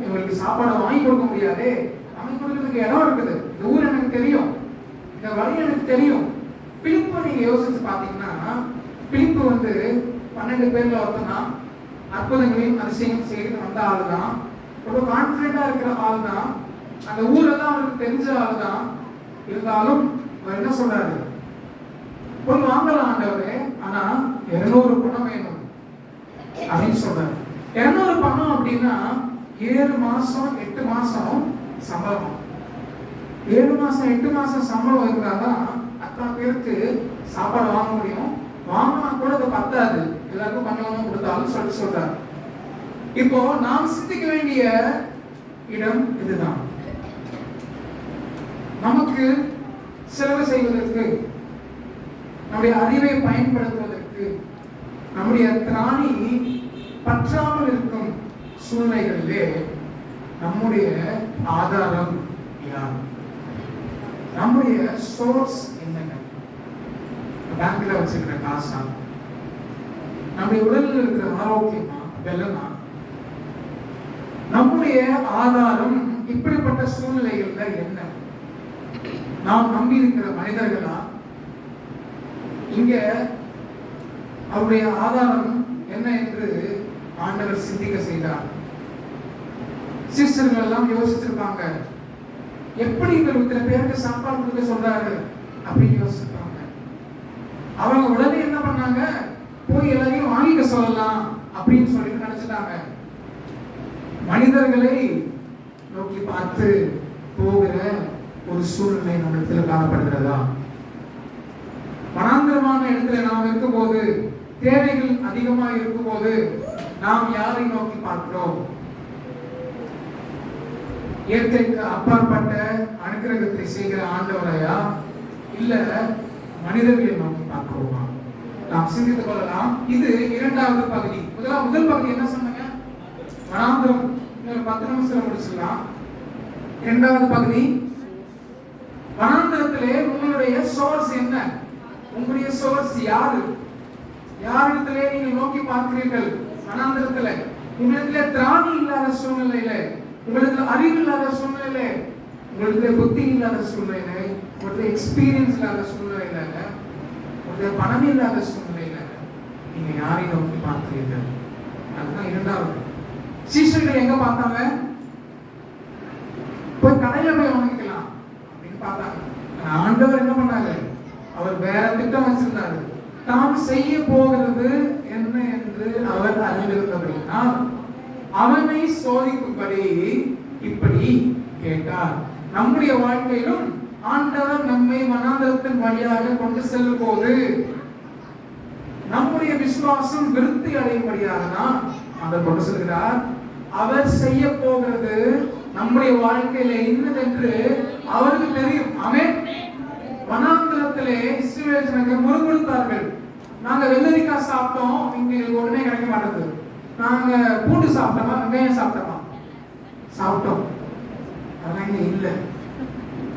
இவங்களுக்கு சாப்பாடு வாங்கி கொடுக்க முடியாது. வாங்கி கொடுக்கறதுக்கு இடம் இருக்குது, இந்த ஊர் எனக்கு தெரியும், இந்த வழி எனக்கு தெரியும். பிலிப்பு நீங்க யோசிச்சு பாத்தீங்கன்னா, பிலிப்பு வந்து 12 பேர்ல ஒருத்தனா, அற்புதங்களையும் அதிசயம் செய்து வந்த ஆளு தான், ரொம்ப கான்பிடண்டா இருக்கிற ஆள் தான், அந்த ஊரெல்லாம் அவருக்கு தெரிஞ்ச ஆள் தான். இருந்தாலும் அவர் என்ன சொல்றாரு? போய் வாங்கலாம் ஆண்டவரே, ஆனா 200 பணம் வேணும் அப்படின்னு சொல்றாரு. 200 பணம் அப்படின்னா 7 மாசம் 8 மாசம் சம்பளம். 7 மாசம் 8 மாசம் சம்பளம் இருந்தாதான் அத்தனை பேருக்கு சாப்பாடு வாங்க முடியும். வாங்கினா கூட அது பத்தாது, எல்லாருக்கும் கொஞ்சம் கொஞ்சம் கொடுத்தாலும் சொல்றாரு. இப்போ நாம் சிந்திக்க வேண்டிய இடம் இதுதான். நமக்கு செலவு செய்வதற்கு, நம்முடைய அறிவை பயன்படுத்துவதற்கு, நம்முடைய திராணி பற்றாமல் இருக்கும் சூழ்நிலைகளிலே நம்முடைய ஆதாரம் யார்? நம்முடைய சோர்ஸ் என்னங்க? பேங்க்ல வச்சிருக்கிற காசா? நம்முடைய உடலில் இருக்கிற ஆரோக்கியமா? வெல்லலாம். நம்முடைய ஆதாரம் இப்படிப்பட்ட சூழ்நிலைகள்ல என்ன? நாம் நம்பி இருக்கிற மனிதர்களா? இங்க அவருடைய ஆதாரம் என்ன என்று ஆண்டவர் சிந்திக்க செய்தார். சிஸ்டர்கள் எல்லாம் யோசிச்சிருப்பாங்க, எப்படி இவர் இத்தனை பேருக்கு சாப்பாடு கொடுக்க சொல்றாரு அப்படின்னு யோசிச்சிருப்பாங்க. அவங்க உடனே என்ன பண்ணாங்க, போய் எல்லாரையும் வாங்கிக்க சொல்லலாம் அப்படின்னு சொல்லிட்டு நினைச்சிட்டாங்க. மனிதர்களை நோக்கி பார்த்து போகிற ஒரு சூழ்நிலை நம்மிடத்தில் காணப்படுகிறதா? வனாந்திரமான இடத்துல நாம் இருக்கும்போது, தேவைகள் அதிகமாக இருக்கும்போது நாம் யாரை நோக்கி பார்க்கிறோம்? இயற்கைக்கு அப்பாற்பட்ட அனுக்கிரகத்தை செய்கிற ஆண்டவரையா, இல்ல மனிதர்களை நோக்கி பார்க்கிறோமா? நாம் சிந்தித்துக் கொள்ளலாம். இது இரண்டாவது பகுதி. முதல் பகுதி என்ன சொன்னாங்க? வனாந்திரம். இன்னொரு 10 நிமிஷத்துல முடிச்சிடலாம். இரண்டாவது பகுதி, வனாந்திரத்திலே உங்களுடைய சோர்ஸ் என்ன? உங்களுடைய சோர்ஸ் யாரு? யாரிடத்திலே நீங்கள் நோக்கி பார்க்கிறீர்கள்? வனாந்திரத்துல உங்களிடத்திலே திராணி இல்லாத சூழ்நிலையில, உங்களுக்கு அறிவு இல்லாத சூழ்நிலையில, உங்களுக்கு புத்தி இல்லாத சூழ்நிலையில, உங்களுக்கு எக்ஸ்பீரியன்ஸ் இல்லாத சூழ்நிலையில, உங்களுக்கு பணம் இல்லாத சூழ்நிலையில நீங்க யாரை நோக்கி பார்க்கிறீர்கள்? அதுதான் இரண்டாவது. சீஷர்கள் எங்க பார்த்தாங்க? போய் கடையில போய் வாங்கிக்கலாம் அப்படின்னு பார்த்தாங்க. ஆண்டவர் என்ன பண்ணாங்க? அவர் வேற திட்டம் வச்சிருந்தாரு. தாம் செய்ய போகிறது என்ன என்று அவர் அறிந்திருந்தபடியால் அவனை சோதிக்கும்படி இப்படி கேட்டார். நம்முடைய வாழ்க்கையிலும் ஆண்டவர் நம்மை வனாந்தரத்தின் வழியாக கொண்டு செல்லும் போது நம்முடைய விசுவாசம் விருத்தி அடையும்படியாக தான் அவர் கொண்டு செல்கிறார். அவர் செய்ய போகிறது நம்முடைய வாழ்க்கையில இன்னதென்று அவருக்கு தெரியும். ஆமென். வனாந்தரத்திலே இஸ்ரவேல் ஜனங்கள் முறுமுறுத்தார்கள். நாங்க வெள்ளரிக்காய் சாப்பிட்டோம், எங்களுக்கு உடனே கிடைக்க மாட்டேங்குது. நாங்க பூண்டு சாப்பிட்டோமா, வெங்காயம் சாப்பிட்டோமா? சாப்பிட்டோம். அதெல்லாம் இங்க இல்ல.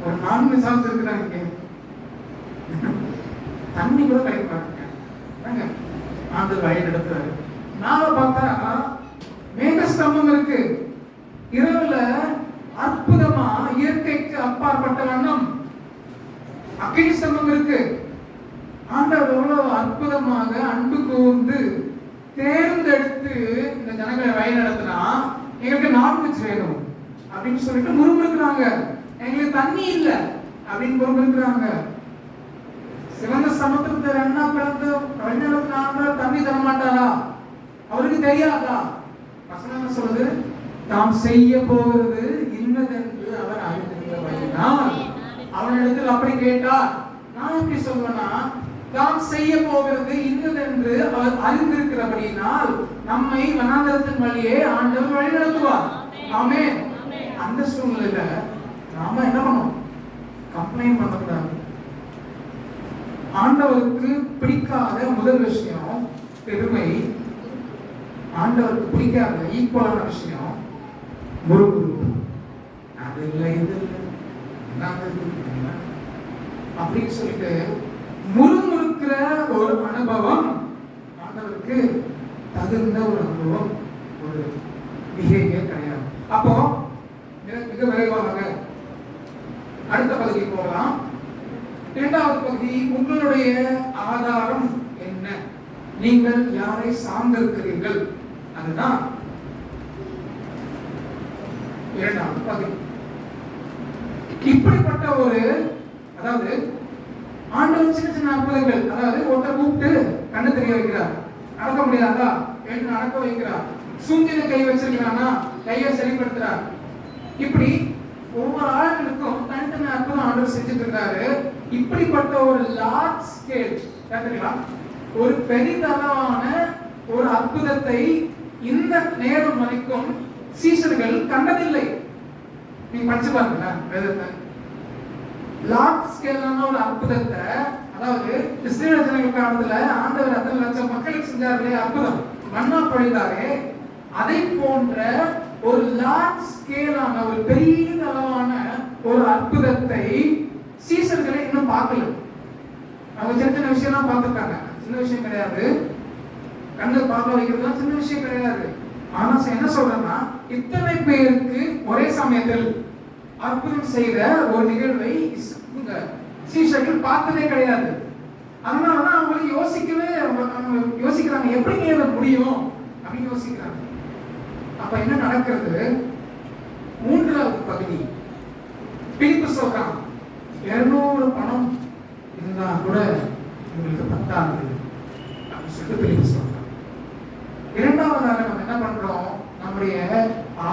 ஒரு 4 சாப்பிட்டு இருக்கிறாங்க. தண்ணி கூட கிடைக்க மாட்டேங்க. ஆண்டவர் வழி நடத்துறாரு. நாம பார்த்தா மேகஸ்தம்பம் இருக்கு. இரவுல அற்புதமா இயற்கைக்கு அப்பாற்பட்ட வண்ணம் அக்கினி ஸ்தம்பம் இருக்கு. ஆண்டவர் எவ்வளவு அற்புதமாக அன்பு கூர்ந்து தேர்ந்தெடுத்து இந்த ஜனங்களை வழி நடத்தினா, எங்களுக்கு நான்வெஜ் வேணும் அப்படின்னு சொல்லிட்டு முறுமுறுக்கிறாங்க. எங்களுக்கு தண்ணி இல்ல அப்படின்னு முறுமுறுக்கிறாங்க. சிவந்த சமுத்திரத்தை ரெண்டா பிளந்து வழி நடத்தினாங்க. தண்ணி தர மாட்டாரா? அவருக்கு தெரியாதா? வசனம் சொல்லுது, தாம் செய்ய போகிறது இன்னதென்று அவர் அறிந்திருந்தபடியால் அவனிடத்தில் அப்படி கேட்டார். நான் எப்படி சொல்வேன்னா, தாம் செய்ய போகிறது இன்னதென்று அவர் அறிந்திருக்கிறபடியினால் நம்மை வனாந்தரத்தின் வழியே ஆண்டவர் வழி நடத்துவார். ஆமென். அந்த சூழ்நிலையில நாம என்ன பண்ணணும்? கம்ப்ளைண்ட் பண்ணக்கூடாது. ஆண்டவருக்கு பிடிக்காத முதல் விஷயம் பெருமை. ஆண்டவருக்கு பிடிக்காத ஈக்குவலான விஷயம் முறுமுறுப்பு. அது இல்லை, இது இல்லை, அப்படின்னு சொல்லிட்டு முறுமுறுக்கிற ஒரு அனுபவம் ஆண்டவருக்கு தகுந்த ஒரு அனுபவம், ஒரு பிஹேவியர் கிடையாது. அப்போ மிக விரைவாக அடுத்த பகுதிக்கு போகலாம். இரண்டாவது பகுதி, உங்களுடைய ஆதாரம் என்ன? நீங்கள் யாரை சார்ந்திருக்கிறீர்கள்? அதுதான் இரண்டாவது பகுதி. இப்படிப்பட்ட ஒரு, அதாவது ஆண்டவர் சின்ன சின்ன அற்புதங்கள், அதாவது ஒருத்தர் கூப்பிட்டு கண்ணு தெரிய வைக்கிறார், நடக்க முடியாதா எழுந்து நடக்க வைக்கிறார், சூழ்நிலை கை வச்சிருக்கிறானா கையை சரிப்படுத்துறார். இப்படி ஒவ்வொரு ஆளுங்களுக்கும் தனித்தனி அற்புதம் ஆண்டவர் செஞ்சுட்டு இருக்காரு. இப்படிப்பட்ட ஒரு லார்ஜ் ஸ்கேல், ஒரு பெரிதளவான ஒரு அற்புதத்தை இந்த நேரம் வரைக்கும் சீஷர்கள் கண்டதில்லை. நீங்க படிச்சு பாருங்க வேதத்தை. லார்ஜ் ஸ்கேலான ஒரு அற்புதத்தை, அதாவது இஸ்ரவேல் ஜனங்கள் காலத்துல ஆண்டவர் 10 லட்சம் மக்களுக்கு செஞ்சார்களே அற்புதம், மன்னா பொழிந்தாரே, அதை போன்ற ஒரு லார்ஜ் ஸ்கேலான ஒரு பெரிய அளவான ஒரு அற்புதத்தை சீஷர்களை இன்னும் பார்க்கல. அவங்க சின்ன சின்ன விஷயம் தான் பார்த்துருக்காங்க, சின்ன விஷயம் கிடையாது. கண்ணு பார்க்க வைக்கிறதுலாம் சின்ன விஷயம் கிடையாது. ஆனா என்ன சொல்றேன்னா, இத்தனை பேருக்கு ஒரே சமயத்தில் அற்புதம் செய்த ஒரு நிகழ்வை சீஷர்கள் பார்த்ததே கிடையாது. அதனாலதான் அவங்களுக்கு யோசிக்கிறாங்க எப்படி அதை முடியும் அப்படின்னு யோசிக்கிறாங்க. அப்ப என்ன நடக்கிறது? மூன்றாவது பகுதி பிலிப்பு சொல்றான், 200 பணம் இருந்தா கூட உங்களுக்கு பத்தாது அப்படின்னு சொல்லிட்டு பிலிப்பு சொல்றான். இரண்டாவதாக நம்ம என்ன பண்றோம்? நம்முடைய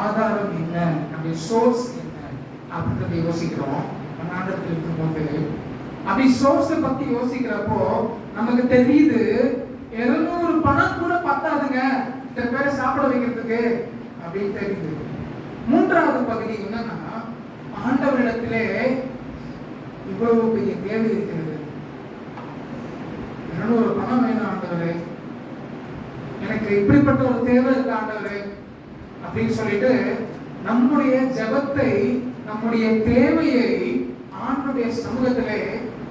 ஆதாரம் என்ன, நம்முடைய சோர்ஸ் என்ன அப்படின்றத யோசிக்கிறோம். நாடகத்தில் இருக்கும்போது அப்படி சோர்ஸை பத்தி யோசிக்கிறப்போ நமக்கு தெரியுது 200 பணம் கூட பத்தாதுங்க இத்தனை பேரை சாப்பிட வைக்கிறதுக்கு அப்படின்னு தெரியுது. மூன்றாவது பகுதி என்னன்னா, ஆண்டவரிடத்திலே இவ்வளவு பெரிய தேவை இருக்கிறது. 200 பணம் வேணும் ஆண்டவரே, எனக்கு இப்படிப்பட்ட ஒரு தேவை இருக்கு ஆண்டவரே அப்படின்னு சொல்லிட்டு நம்முடைய ஜெபத்தை, நம்முடைய தேவையை ஆண்டவருடைய சமூகத்திலே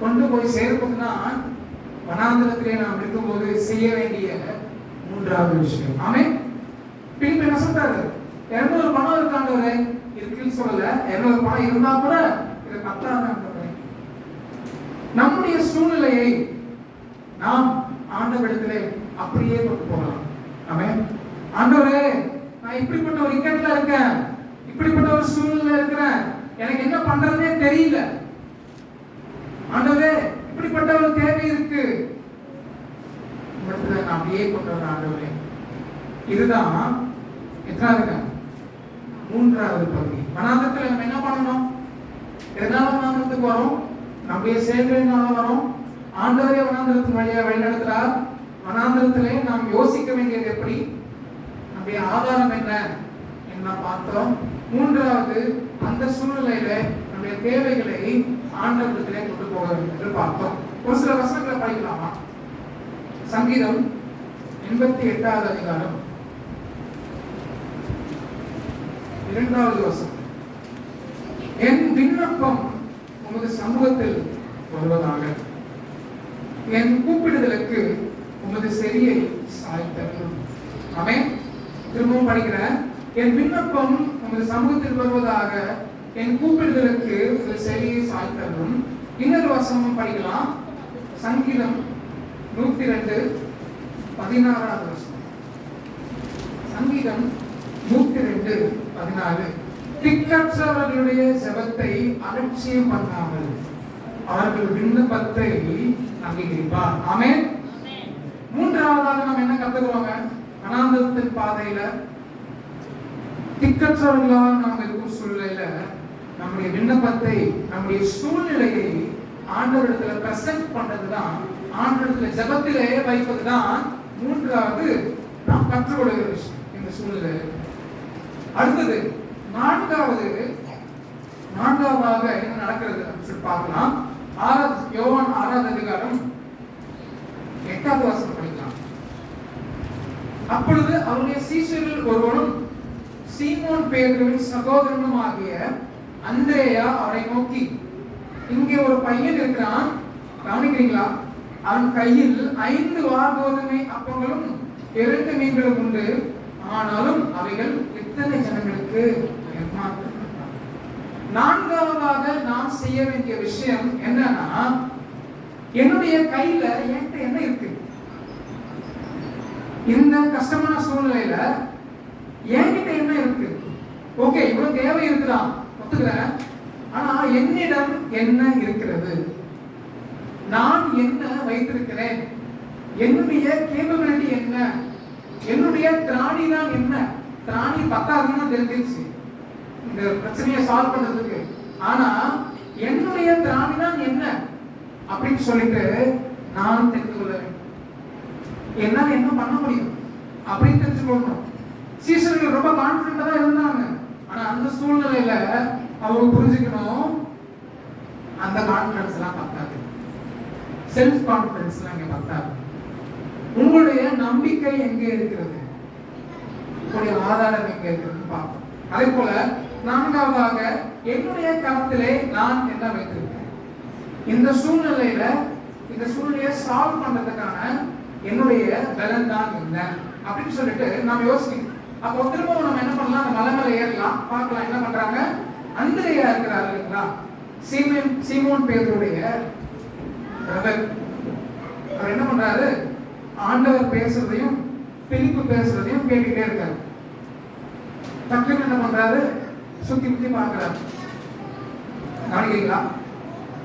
கொண்டு போய் சேர்ப்பதுதான் வனாந்திரத்திலே நாம் இருக்கும்போது செய்ய வேண்டிய மூன்றாவது விஷயம். ஆமென். பிலிப்பு என்ன சொல்றாரு? 200 பணம் இருக்கு ஆண்டவரே, இருக்குன்னு சொல்லல, 200 பணம் இருந்தா கூட இது பத்தாது ஆண்டவரே. நம்முடைய சூழ்நிலையை நாம் ஆண்டவரிடத்திலே அப்படியே கொண்டு போகலாம். ஆமென். ஆண்டவரே, நான் இப்படிப்பட்ட ஒரு இக்கட்ல இருக்கேன், இப்படிப்பட்ட ஒரு சூழ்நிலை இருக்கிறேன், எனக்கு என்ன பண்றதுனே தெரியல ஆண்டவரே, இப்படிப்பட்ட ஒரு தேவை இருக்கு, நான் அப்படியே கொண்டு வர ஆண்டவரே. இதுதான் எத்தனாவது? மூன்றாவது பகுதி. வனாந்திரத்தில் நம்ம என்ன பண்ணணும்? எதனால வனாந்திரத்துக்கு வரோம்? நம்முடைய செயல்களினால வரோம். ஆண்டவரே வனாந்திரத்தின் வழியாக வழிநடத்துறார். வனாந்திரத்திலே நாம் யோசிக்க வேண்டியது எப்படி, நம்முடைய ஆதாரம் என்ன என்ன பார்த்தோம். மூன்றாவது, அந்த சூழ்நிலையில நம்முடைய தேவைகளை ஆண்டவரிடத்திலே கொண்டு போக வேண்டும் என்று பார்த்தோம். ஒரு சில வசனங்களை படிக்கலாமா? சங்கீதம் 88வது அதிகாரம் 2வது வசனம். என் விண்ணப்பம் உமது சமூகத்தில் வருவதாக, என் கூப்பிடுதலுக்கு உமது செவியை சாய்த்தருளும். ஆமென். திரும்பவும் படிக்கிறேன். என் விண்ணப்பம் உமது சமூகத்தில் வருவதாக, என் கூப்பிடுதலுக்கு உமது செவியை சாய்த்தருளும். இன்னொரு வசனம் படிக்கலாம். சங்கீதம் 102 16வது வசனம். சங்கீதம் 102 16. திக்கற்றவர்களுடைய ஜெபத்தை அலட்சியம் பண்ணாமல் அவர்கள் விண்ணப்பத்தை அங்கீகரிப்பார். ஆமென். மூன்றாவதாக நாம் என்ன கத்துக்கிறோங்க? வனாந்திரத்தின் பாதையில திக்கற்றவர்களாக நாம் இருக்கும் சூழ்நிலையில நம்முடைய விண்ணப்பத்தை, நம்முடைய சூழ்நிலையை ஆண்டவரிடத்துல பிரசன்ட் பண்றதுதான், ஆண்டவரிடத்துல ஜெபத்திலே வைப்பதுதான் மூன்றாவது நாம் கற்றுக்கொள்கிற விஷயம் இந்த சூழ்நிலை. அடுத்தது நான்காவதாக என்ன நடக்கிறது அப்படின்னு பார்க்கலாம். யோவான் 6வது அதிகாரம் 8வது வசனம் படிக்கலாம். அப்பொழுது அவருடைய சீஷரில் ஒருவனும் சீமோன் பேதுருவின் சகோதரனும் ஆகிய அந்திரேயா அவரை நோக்கி, இங்கே ஒரு பையன் இருக்கிறான், கவனிக்கிறீங்களா? அவன் கையில் 5 வார்கோதுமை அப்பங்களும் 2 மீன்களும் உண்டு, ஆனாலும் அவைகள் எத்தனை ஜனங்களுக்கு? நான்காவதாக நாம் செய்ய வேண்டிய விஷயம் என்னன்னா, என்னுடைய கையில என்கிட்ட என்ன இருக்கு? இந்த கஷ்டமான சூழ்நிலையில என்கிட்ட என்ன இருக்கு? ஓகே, இவ்வளவு தேவை இருக்குதான், ஒத்துக்கிறேன். ஆனா என்னிடம் என்ன இருக்கிறது? நான் என்ன வைத்திருக்கிறேன்? என்னுடைய கேப்பபிலிட்டி என்ன? என்னுடைய திராணி தான் என்ன? திராணி பத்தாதுன்னு தெரிஞ்சிருச்சு இந்த பிரச்சனையை சால்வ் பண்றதுக்கு. ஆனா என்னுடைய திராணி தான் என்ன அப்படின்னு சொல்லிட்டு நான் தெரிந்து கொள்ள வேண்டும். என்னால என்ன பண்ண முடியும் அப்படின்னு தெரிஞ்சுக்கொள்ளணும். சீசர்கள் ரொம்ப கான்பிடண்டா தான் இருந்தாங்க. ஆனா அந்த சூழ்நிலையில அவங்க புரிஞ்சுக்கணும், அந்த கான்பிடன்ஸ் எல்லாம் பத்தாது, செல்ஃப் கான்பிடன்ஸ் எல்லாம் இங்க பத்தாது. உங்களுடைய நம்பிக்கை எங்கே இருக்கிறது? உங்களுடைய ஆதாரம் எங்கே இருக்கிறது பார்ப்போம். அதே போல நான்காவதாக, என்னுடைய கருத்திலே நான் என்ன வைத்திருக்கேன்? இந்த சூழ்நிலையில இந்த சூழ்நிலையை சால்வ் பண்றதுக்கான என்னுடைய பலன் தான் என்ன அப்படின்னு சொல்லிட்டு நாம் யோசிக்கணும். அப்போ திரும்பவும் நம்ம என்ன பண்ணலாம், அந்த மலை மேல ஏறலாம், பார்க்கலாம் என்ன பண்றாங்க. அந்திரேயா இருக்கிறாரு இல்லைங்களா, சீமோன் பேதுருடைய பிரதர். அவர் என்ன பண்றாரு, ஆண்டவர் பேசுறதையும் பிலிப்பு பேசுறதையும் கேட்டுட்டே இருக்காரு. டக்குன்னு என்ன பண்றாரு, சுத்தி முத்தி பார்க்கிறாரு. கவனிக்கிறீங்களா?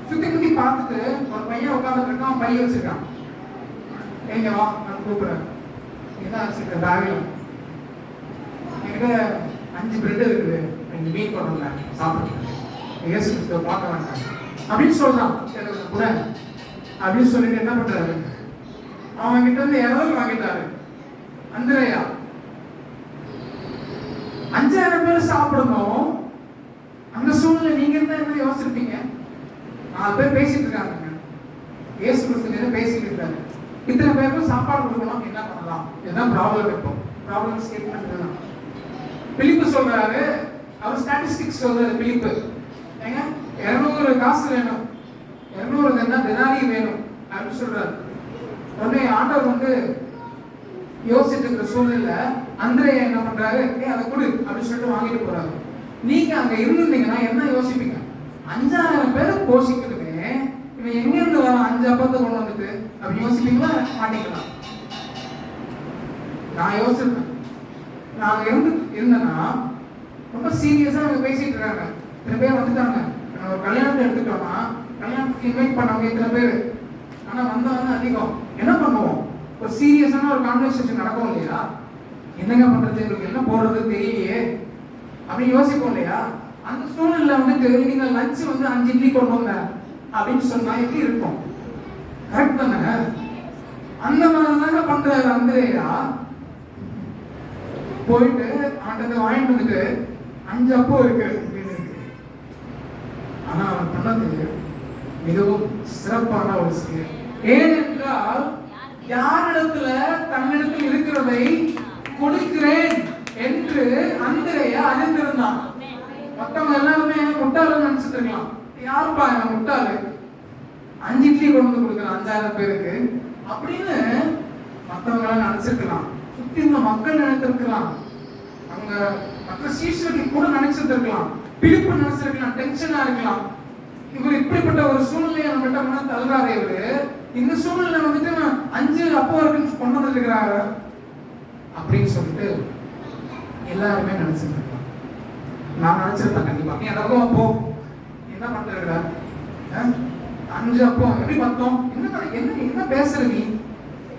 சுத்தி முத்தி பார்த்துட்டு ஒரு பையன் உட்கார்ந்துட்டு இருக்கான், பையன் வச்சிருக்கான். எங்க வா, நான் கூப்பிடுறேன். என்ன வச்சிருக்க பேக்ல? என்கிட்ட 5 பிரெட் இருக்குது, 2 மீன் கொண்டு சாப்பிடுறேன், இயேசு கிறிஸ்துவை பார்க்க வேண்டாம் அப்படின்னு சொல்றான். கூட அப்படின்னு சொல்லிட்டு என்ன பண்றாரு, அவன் கிட்ட இருந்து 200 வாங்கிட்டாரு. அந்திரேயா 5000 பேர் சாப்பிடணும். அந்த சூழ்நிலை நீங்க இருந்தா என்ன யோசிச்சிருப்பீங்க? 4 பேர் பேசிட்டு இருக்காங்க, இயேசு கிறிஸ்து பேசிட்டு இருக்காரு. இத்தனை பேருக்கும் சாப்பாடு கொடுக்கணும், என்ன பண்ணலாம்? இதுதான் ப்ராப்ளம். இப்போ ப்ராப்ளம் ஸ்டேட்மெண்ட் தான். பிலிப்பு சொல்றாரு, அவர் ஸ்டாட்டிஸ்டிக்ஸ் சொல்றாரு. பிலிப்பு ஏங்க 200 காசு வேணும், 200 என்ன தினாரி வேணும் அப்படின்னு சொல்றாரு. உடனே ஆண்டவர் யோசிச்சுட்டு இருக்கிற சூழ்நிலை அந்திரேயா என்ன பண்றாரு, அதை கொடு அப்படின்னு சொல்லிட்டு வாங்கிட்டு போறாரு. நீங்க அங்க இருந்திருந்தீங்கன்னா என்ன யோசிப்பீங்க? 5000 பேரை போஷிக்கணுமே, இவன் எங்க இருந்து வர 5 அப்பத்தை கொண்டு வந்துட்டு அப்படி யோசிப்பீங்களா மாட்டீங்களா? நான் யோசிச்சிருக்கேன். நாங்க இருந்தேன்னா ரொம்ப சீரியஸா அவங்க பேசிட்டு இருக்காங்க. இத்தனை பேர் வந்துட்டாங்க, ஒரு கல்யாணத்தை எடுத்துட்டோம்னா கல்யாணத்துக்கு இன்வைட் பண்ணவங்க இத்தனை பேர், ஆனா வந்தவங்க அதிகம். என்ன பண்ணுவோம்? ஒரு சீரியஸான ஒரு கான்வர்சேஷன் நடக்கும் இல்லையா? என்னங்க பண்றது, உங்களுக்கு என்ன போடுறது தெரியலையே அப்படின்னு யோசிப்போம் இல்லையா? அந்த சூழ்நிலை நீங்க லஞ்ச் 5 இட்லி கொண்டு வந்த அப்படின்னு சொன்னா எப்படி இருக்கும்? கரெக்ட் தானே? அந்த மாதிரி பண்றாரு அந்திரேயா. போயிட்டு ஆண்டத்தை வாங்கிட்டு வந்துட்டு 5 அப்பம் இருக்கு அப்படின்னு இருக்கு. ஆனா அவன் பண்ணது மிகவும் சிறப்பான ஒரு செயல். ஏனென்றால் யாரிடத்துல தன்னிடத்தில் இருக்கிறதை கொடுக்கிறேன் என்று அந்திரேயா அறிந்திருந்தான். மற்றவங்க எல்லாருமே முட்டாளு நினைச்சிட்டு இருக்கலாம். யாருப்பா என்ன முட்டாளு, 5 இட்லி கொண்டு கொடுக்குறான் 5000 பேருக்கு அப்படின்னு மற்றவங்க எல்லாம் நினைச்சிருக்கலாம். சுத்தி இருந்த மக்கள் நினைத்திருக்கலாம், அவங்க மற்ற சீஷர்கள் கூட நினைச்சிருக்கலாம், பிலிப்பு நினைச்சிருக்கலாம், டென்ஷனா இருக்கலாம். இவர் இப்படிப்பட்ட ஒரு சூழ்நிலையை நம்மகிட்ட முன்ன தள்ளுறாரு. இவரு இந்த சூழ்நிலை 5 அப்போ இருக்குன்னு கொண்டு வந்துருக்கிறாரு அப்படின்னு சொல்லிட்டு எல்லாருமே நினைச்சிருக்கலாம். நான் நினைச்சிருப்பேன் கண்டிப்பா. நீ அந்த அப்போ என்ன பண்ற, 5 அப்போ எப்படி பார்த்தோம், என்ன பேசுற நீ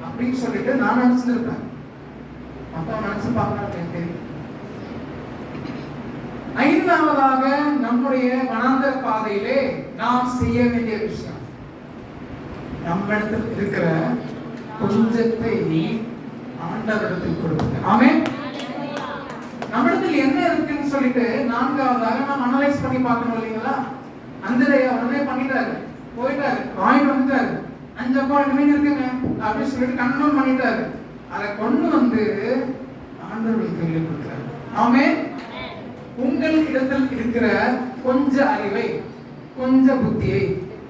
அப்படின்னு சொல்லிட்டு நான் நினைச்சிருப்பேன். மத்தவங்க நினைச்சிருப்பாங்க. 5ஆவதாக நம்முடைய வனாந்தர பாதையிலே நாம் செய்ய வேண்டிய விஷயம், நம்மிடத்தில் இருக்கிற கொஞ்சத்தை ஆண்டவரிடத்தில் கொடுப்பது. ஆமென். நம்மிடத்தில் என்ன இருக்குன்னு சொல்லிட்டு 4ஆவதாக நாம் அனலைஸ் பண்ணி பார்க்கணும் இல்லைங்களா? அந்திரேயா உடனே பண்ணிட்டாரு, போயிட்டாரு, வாங்கிட்டு வந்துட்டாரு. 5 அப்பம் 2 மீன் இருக்குங்க அப்படின்னு சொல்லிட்டு கன்ஃபார்ம் பண்ணிட்டாரு. அதை கொண்டு வந்து ஆண்டவருடைய கையில் கொடுக்கிறார். ஆமென். உங்கள் இடத்தில் இருக்கிற கொஞ்ச அறிவை, கொஞ்ச புத்தியை,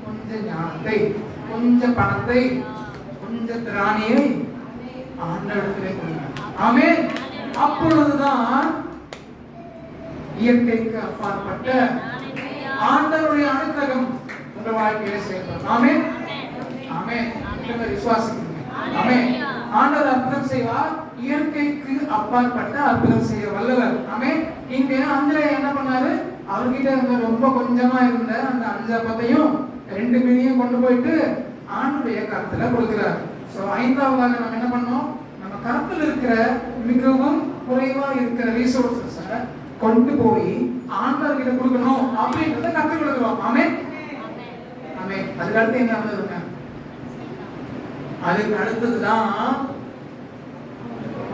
கொஞ்ச ஞானத்தை, கொஞ்ச பணத்தை, கொஞ்ச திராணியை ஆண்டவரிடத்திலே கொடுக்கிறார். ஆமென். அப்பொழுதுதான் இயற்கைக்கு அப்பாற்பட்ட ஆண்டவருடைய அனுக்கிரகம் உங்கள் வாழ்க்கையிலே செயல்படும். ஆமென். ஆமென். விசுவாசிக்கிறீங்க? ஆமென். ஆண்டவர் அற்புதம் செய்வார், இயற்கைக்கு அப்பாற்பட்ட அற்புதம் செய்ய வல்லவர். ஆமென். இங்க அந்திரேயா என்ன பண்ணாரு, அவர்கிட்ட இருந்த ரொம்ப கொஞ்சமா இருந்த அந்த 5 அப்பத்தையும் 2 மீனையும் கொண்டு போயிட்டு ஆண்டவருடைய கரத்துல கொடுக்கிறார். சோ 5ஆவதாக நம்ம என்ன பண்ணோம், நம்ம கரத்துல இருக்கிற மிகவும் குறைவா இருக்கிற ரிசோர்சஸ கொண்டு போய் ஆண்டவர்கிட்ட கொடுக்கணும் அப்படின்றத கற்றுக் கொடுக்கிறோம். ஆமென். ஆமென். அதுக்கு அடுத்து என்ன நடந்ததுங்க? அதுக்கு அடுத்ததுதான்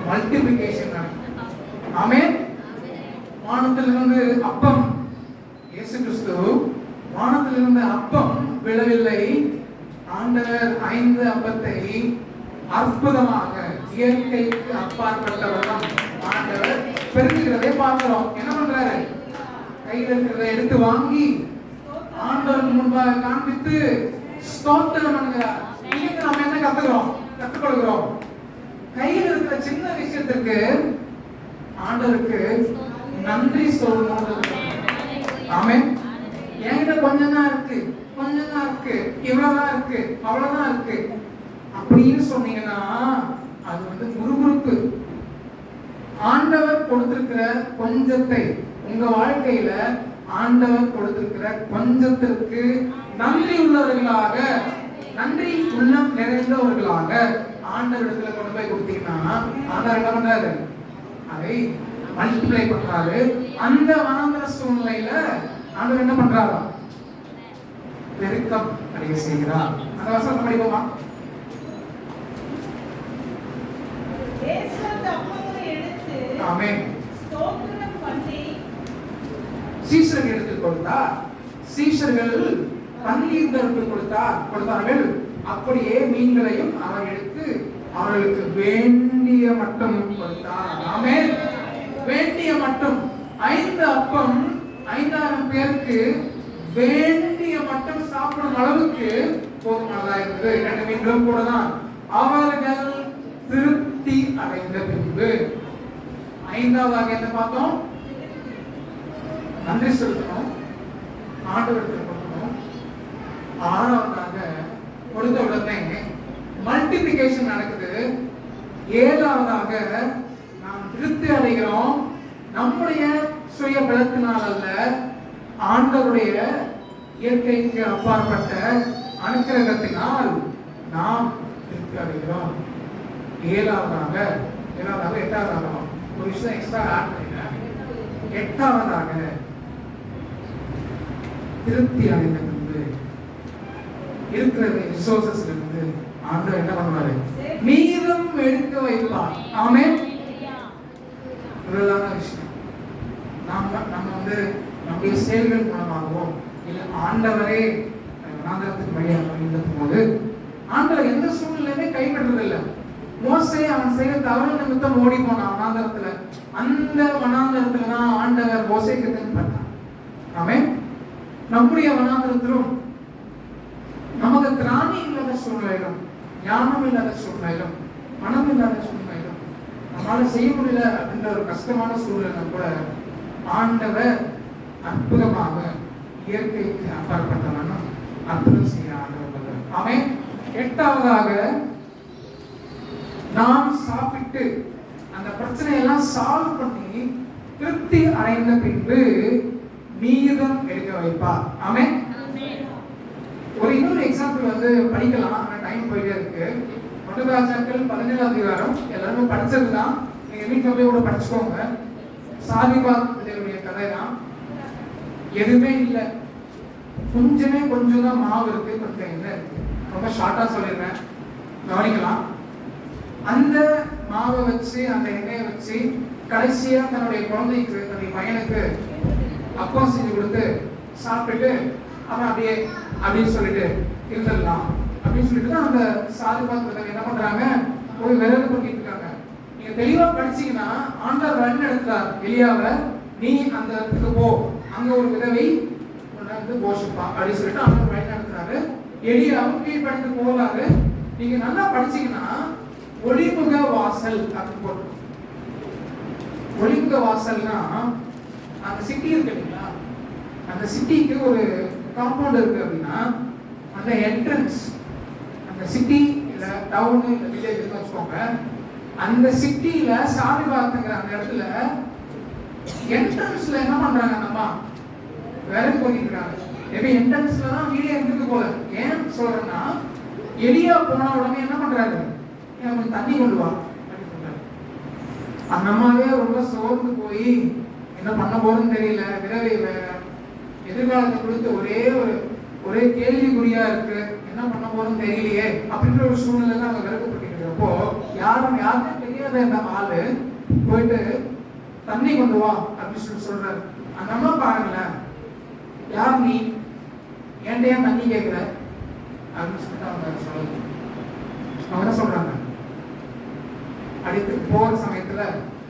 மல்டிபிளிகேஷன். ஆமென். வானத்திலிருந்து அப்பம், இயேசு கிறிஸ்து வானத்திலிருந்து அப்பம் விழவில்லை. ஆண்டவர் 5 அப்பத்தை அற்புதமாக இயற்கைக்கு அப்பாற்பட்டவர் ஆண்டவர் பெருக்கிறதை பார்க்கிறோம். என்ன பண்றாரு, கையில் இருக்கிறதை எடுத்து வாங்கி ஆண்டவர் முன்பாக காண்பித்து ஸ்தோத்திரம் பண்ணுகிறார். நம்ம என்ன கத்துக்கிறோம்? கற்றுக்கொள்கிறோம். கையில் இருக்கிற சின்ன விஷயத்துக்கு ஆண்டவருக்கு நன்றி சொல்லணும். ஆமென். என்கிட்ட கொஞ்சம் தான் இருக்கு, இவ்வளவுதான் இருக்கு, அவ்வளவுதான் இருக்கு அப்படின்னு சொன்னீங்கன்னா அது குறுகுறுப்பு. ஆண்டவர் கொடுத்திருக்கிற கொஞ்சத்தை, உங்க வாழ்க்கையில ஆண்டவர் கொடுத்திருக்கிற கொஞ்சத்திற்கு நன்றி உள்ளவர்களாக, நன்றி உள்ளம் நிறைந்தவர்களாக ஆண்டவரிடத்துல கொண்டு போய் கொடுத்தீங்கன்னா ஆண்டவர் என்ன பண்றாரு? அதை மல்டிப்ளை பண்றாரு. அந்த வனாந்தர சூழ்நிலையில ஆண்டவர் என்ன பண்றாரா? பெருக்கம் அடைய செய்கிறார். அந்த வசனத்தை படிப்போமா? ஆமென். ஸ்தோத்திரம் பண்ணி சீஷர்கள் எடுத்து கொடுத்தார். சீஷர்கள் பன்னிரண்டு கொடுத்தார்கள். அப்படியே மீன்களையும் அவர் எடுத்து அவர்களுக்கு வேண்டிய மட்டும் கொடுத்தார். ஆமென். வேண்டிய மட்டும் 5 அப்பம் 5000 பேருக்கு வேண்டிய மட்டும் சாப்பிடும் அளவுக்கு போதுமானதா இருந்தது. 2 மீன்களும் கூட தான். அவர்கள் திருப்தி அடைந்த பின்பு 5வதாக என்ன பார்த்தோம்? நன்றி செலுத்தணும், ஆண்டவருக்கு கொடுக்கணும். 6வதாக கொடுத்த உடனே மல்டிபிகேஷன் நடக்குது. 7வதாக நாம் திருப்தி அடைகிறோம். நம்முடைய சுய பலத்தினால் அல்ல, ஆண்டவருடைய இயற்கைக்கு அப்பாற்பட்ட அனுக்கிரகத்தினால் நாம் திருப்தி அடைகிறோம். 7வதாக 8வதாக ஒரு விஷயம் எக்ஸ்ட்ரா ஆட் பண்ணிக்கிறேன். 8வதாக திருப்தி அடைந்த பின்பு இருக்கிற ரிசோர்சஸ்ல இருந்து ஆண்டவர் என்ன பண்ணுவாரு? மீதம் எடுக்க வைப்பார். ஆமென். இதுதான் விஷயம். நம்ம நம்முடைய செயல்கள் மூலமாகவோ இல்ல ஆண்டவரே வனாந்தரத்துக்கு வழியாக இருந்த போது ஆண்டவர் எந்த சூழ்நிலையுமே கைவிடுறதில்லை. மோசே அவன் செய்ய தவறு நிமித்தம் ஓடி போனான் வனாந்தரத்துல. அந்த வனாந்தரத்துல தான் ஆண்டவர் மோசேக்கு தென்பட்டார். ஆமென். நம்முடைய வனாந்தரத்திலும் நமக்கு திராணி இல்லாத சூழ்நிலையிலும், ஞானம் இல்லாத சூழ்நிலையிலும், மனம் இல்லாத சூழ்நிலையிலும், நம்மளால செய்ய முடியல அப்படின்ற ஒரு கஷ்டமான சூழ்நிலை கூட ஆண்டவர் அற்புதமாக இயற்கைக்கு அப்பாற்பட்டவனும் அற்புதம் செய்ய ஆண்டவர். ஆமென். 8வதாக நாம் சாப்பிட்டு அந்த பிரச்சனையெல்லாம் சால்வ் பண்ணி திருப்தி அடைந்த பின்பு மீதம் எடுக்க வைப்பார். ஆமென். ஒரு இன்னொரு எக்ஸாம்பிள் படிக்கலாம், ஆனா டைம் போயிட்டே இருக்கு. 1 ராஜாக்கள் 17ஆம் அதிகாரம் எல்லாரும் படிச்சதுதான். நீங்க வீட்டுல போய் கூட படிச்சுக்கோங்க. சாதிபாத் இதனுடைய கதை தான். எதுவுமே இல்லை, கொஞ்சம் தான் மாவு இருக்கு, கொஞ்சம் எண்ணெய் இருக்கு. ரொம்ப ஷார்ட்டா சொல்லிடுறேன், கவனிக்கலாம். அந்த மாவை வச்சு அந்த எண்ணெயை வச்சு கடைசியா தன்னுடைய குழந்தைக்கு, தன்னுடைய பையனுக்கு அப்பம் செஞ்சு கொடுத்து சாப்பிட்டுட்டு அவன் அப்படின்னு சொல்லிட்டு இருந்துடலாம் அப்படின்னு சொல்லிட்டு தான் அந்த சாதிபாத் என்ன பண்றாங்க? போய் விரல் பண்ணிட்டு இருக்காங்க. நீங்க தெளிவா படிச்சீங்கன்னா ஆண்டவர் வழி நடத்துறார் எலியாவை. நீ அந்த இடத்துக்கு போ, அங்க ஒரு விதவை போஷிப்பா அப்படின்னு சொல்லிட்டு ஆண்டவர் வழி நடத்துறாரு. எலியாவும் கீழ்படிந்து போறாரு. நீங்க நல்லா படிச்சீங்கன்னா ஒளிமுக வாசல் அப்படின்னு போட்டு, ஒளிமுக வாசல்னா அந்த சிட்டி இருக்கு இல்லைங்களா, அந்த சிட்டிக்கு ஒரு காம்பவுண்ட் இருக்கு அப்படின்னா அந்த என்ட்ரன்ஸ், அந்த சிட்டி இல்ல டவுன் இல்ல வில்லேஜ் வச்சுக்கோங்க, அந்த சிட்டியில சாதிபாத்துங்கிற அந்த இடத்துல என்ட்ரன்ஸ்ல என்ன பண்றாங்க? நம்ம விறகு போட்டிட்டு இருக்காங்க. எப்ப என்ட்ரன்ஸ்ல தான் வீடே இருக்கு போல. ஏன் சொல்றேன்னா, எலியா போன உடனே என்ன பண்றாரு? கொஞ்சம் தண்ணி கொண்டு வா அப்படின்னு சொல்றாரு. அந்த அம்மாவே ரொம்ப சோர்ந்து போய் என்ன பண்ண போறதுன்னு தெரியல, விரவை எதிர்காலத்தை கொடுத்து ஒரே கேள்விக்குறியா இருக்கு, என்ன பண்ண போறதுன்னு தெரியலையே அப்படின்ற ஒரு சூழ்நிலை தான் அவங்க விறக்கப்பட்டிருக்கிறப்போ யாருமே தெரியாத இந்த ஆளு போயிட்டு தண்ணி கொண்டு வா அப்படின்னு சொல்றாரு. அந்த அம்மா பாருங்களேன், யார் நீ, ஏன்டையா தண்ணி கேட்கிற அப்படின்னு சொல்லிட்டு அவங்க என்ன சொல்றாங்க? அடித்து போற சமயத்துல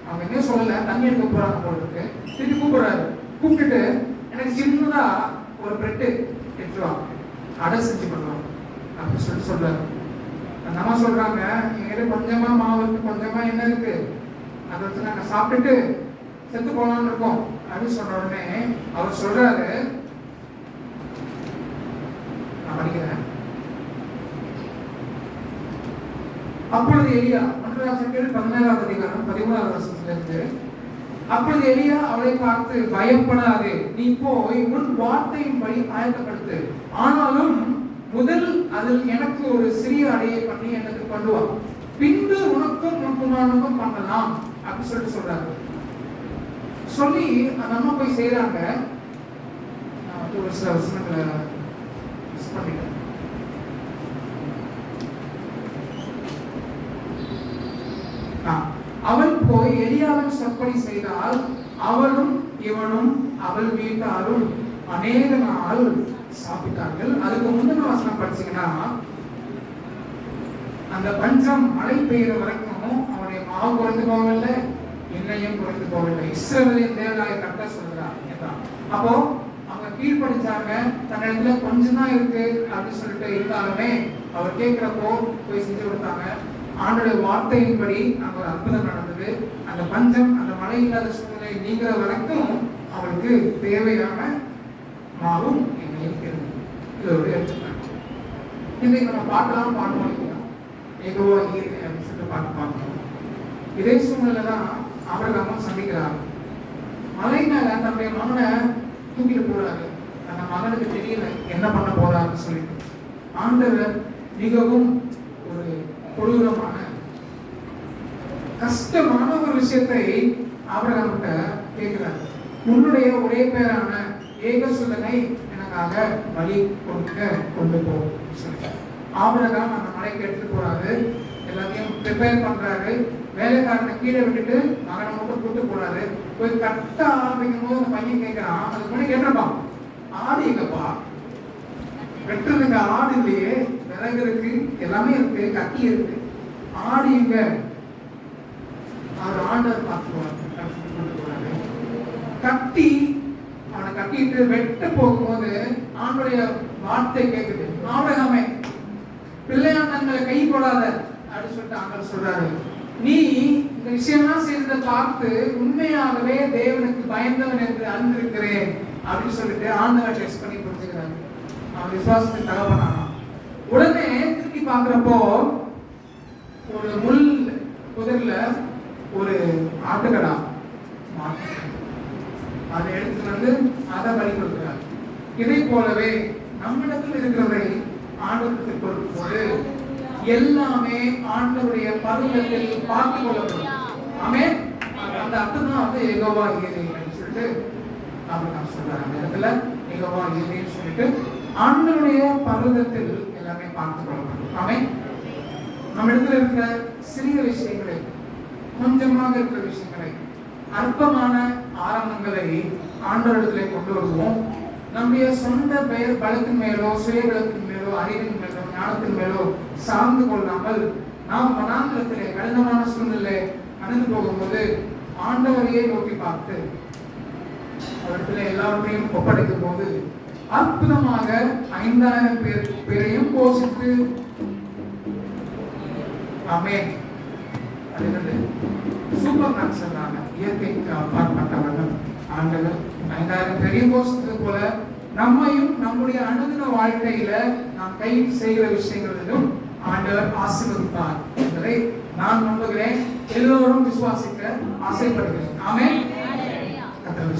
அவங்க என்ன சொல்லல, தண்ணி எடுக்க போறாங்க போறதுக்கு. திருப்பி கூப்பிட்டுட்டு எனக்கு சின்னதா ஒரு பிரெட்டு எடுத்துவாங்க, அடை செஞ்சு பண்ணுவாங்க அப்படின்னு சொல்றாரு. நம்ம சொல்றாங்க, எங்கிட்ட கொஞ்சமா மாவு இருக்கு, கொஞ்சமா என்ன இருக்கு, அதை வச்சு நாங்க சாப்பிட்டுட்டு செத்து போலான்னு இருக்கோம் அப்படின்னு சொன்ன உடனே அவர் சொல்றாரு, நான் படிக்கிறேன். அப்பொழுது எலியா, 1 அதிகாரம் 13வது வசனத்திலிருந்து, அப்பொழுது எலியா அவளை பார்த்து, பயப்படாதே, நீ போய் உன் வார்த்தையின்படி ஆயத்தப்படுத்து, ஆனாலும் முதல் அதில் எனக்கு ஒரு சிறிய அடையை பண்ணி எனக்கு கொண்டு வா, பின்பு உனக்கும் உன் குமாரனுக்கும் பண்ணலாம் அப்படின்னு சொல்றாரு. சொல்லி அந்த அம்மா போய் செய்யறாங்க. ஒரு சில வசனங்களை மிஸ் பண்ணிட்டேன். அவள் போய் எலியாவின் சொற்படி செய்தால் அவளும் இவனும் அவள் வீட்டாரும் அநேக நாள் சாப்பிட்டார்கள். அதுக்கு முந்தின வசனம் படிச்சீங்கன்னா, அந்த பஞ்சம் மழை பெய்யுற வரைக்கும் அவனுடைய மாவு குறைந்து போகவில்லை, எண்ணெயும் குறைந்து போகவில்லை. இஸ்ரவேலின் தேவனாகிய கர்த்தர் சொல்றார். அப்போ அவங்க கீழ்படிச்சாங்க, தன்னிடத்துல கொஞ்சம் தான் இருக்கு அப்படின்னு சொல்லிட்டு இருந்தாலுமே அவர் கேட்கிறப்போ போய் செஞ்சு கொடுத்தாங்க. ஆண்டோடைய வார்த்தையின்படி அங்க ஒரு அற்புதம் நடந்தது. அந்த பஞ்சம், அந்த மழை இல்லாத சூழ்நிலை நீங்கிற வரைக்கும் அவளுக்கு தேவையான மாவும் எண்ணெயும் இருந்தது. இதோட எடுத்துட்டாங்க. இன்னைக்கு நம்ம பாட்டெல்லாம் பாடுவோம் இல்லையா, எகோவா ஈரே அப்படின்னு சொல்லிட்டு பாட்டு பார்க்கணும். இதே சூழ்நிலை தான் ஆபிரகாமும் சந்திக்கிறார். மலை மேல தன்னுடைய மகனை தூக்கிட்டு போறாரு. அந்த மகனுக்கு தெரியல என்ன பண்ண போறாருன்னு சொல்லிட்டு ஆண்டவர் மிகவும் ஒரு கொடூரமான கஷ்டமான ஒரு விஷயத்தை ஆபிரகாம்கிட்ட கேட்கிறார். உன்னுடைய ஒரே பேரான ஏகசுதனை எனக்காக பலி கொடுக்க கொண்டு போ சொல்லிட்டு ஆபிரகாம் அந்த மலைக்கு எடுத்துட்டு போறாரு. எல்லாத்தையும் ப்ரிப்பேர் பண்றாரு. வேலைக்காரனை கீழே விட்டுட்டு மகனை மட்டும் கூட்டு போறாரு. போய் கட்ட ஆரம்பிக்கும் போது அந்த பையன் கேட்கிறான், அதுக்கு முன்னாடி கேட்டப்பா, ஆடு எங்கப்பா? வெட்டுறதுக்கு ஆடு இல்லையே, விறகு இருக்கு, எல்லாமே இருக்கு, கட்டி இருக்கு, ஆடு எங்க? அவர் ஆண்டவர் பார்த்துருவாரு. கட்டி அவனை கட்டிட்டு வெட்ட போகும்போது ஆண்டுடைய வார்த்தை கேட்குது, ஆபிரகாமே பிள்ளையான் மேல கை போடாத அப்படின்னு சொல்லிட்டு ஆண்டவர் சொல்றாரு. நீ இந்த விஷயம்லாம் செய்ததை பார்த்து உண்மையாகவே தேவனுக்கு பயந்தவன் என்று அறிந்திருக்கிறேன் அப்படின்னு சொல்லிட்டு ஆண்டவர் டெஸ்ட் பண்ணி புரிஞ்சுக்கிறாரு. அவன் விசுவாசத்துக்கு தகவனானா. உடனே திரும்பி பார்க்கிறப்போ ஒரு முள் புதர்ல ஒரு ஆட்டுக்கடா அதை எடுத்து வந்து அதை பலி கொடுக்கிறார். இதை போலவே நம்மிடத்தில் இருக்கிறவரை ஆண்டவருக்கு கொடுக்கும் போது எல்லாமே ஆண்டவருடைய பருவத்தில் பார்த்துக் கொள்ளப்படும். ஆமென். அந்த அர்த்தம் தான் வந்து யெகோவா ஈரே சொல்லிட்டு ஆபிரகாம் சொல்றாரு. அந்த இடத்துல யெகோவா ஈரேன்னு சொல்லிட்டு ஆண்டவருடைய பருவத்தில் எல்லாமே பார்த்துக் கொள்ளப்படும். ஆமென். நம்ம இடத்துல இருக்கிற சிறிய விஷயங்களை, கொஞ்சமாக இருக்கிற விஷயங்களை, அற்பமான ஆரம்பங்களை ஆண்டவரிடத்திலே கொண்டு வருவோம். நம்முடைய சொந்த பெயர் பலத்தின் மேலோ, சுய பலத்தின் மேலோ, அறிவின் மேலோ, ஞானத்தின் மேலோ சார்ந்து கொள்ளாமல் நாம் வனாந்திரத்திலே கடினமான சூழ்நிலை கடந்து போகும்போது ஆண்டவரையே நோக்கி பார்த்து அவரிடத்துல எல்லாவற்றையும் ஒப்படைக்கும் போது அற்புதமாக 5000 பேரையும் போஷித்து, ஆமென், சூப்பர் நேச்சுரலான இயற்கைக்கு அப்பாற்பட்டவர்கள் ஆண்டவர் 5000 பேரையும் போஷித்தது போல நம்மையும் நம்முடைய அனுதின வாழ்க்கையில நாம் கை செய்கிற விஷயங்களிலும் ஆண்டவர் ஆசீர்வதிப்பார் என்பதை நான் நம்புகிறேன். எல்லோரும் விசுவாசிக்க ஆசைப்படுகிறேன். ஆமென். கர்த்தர்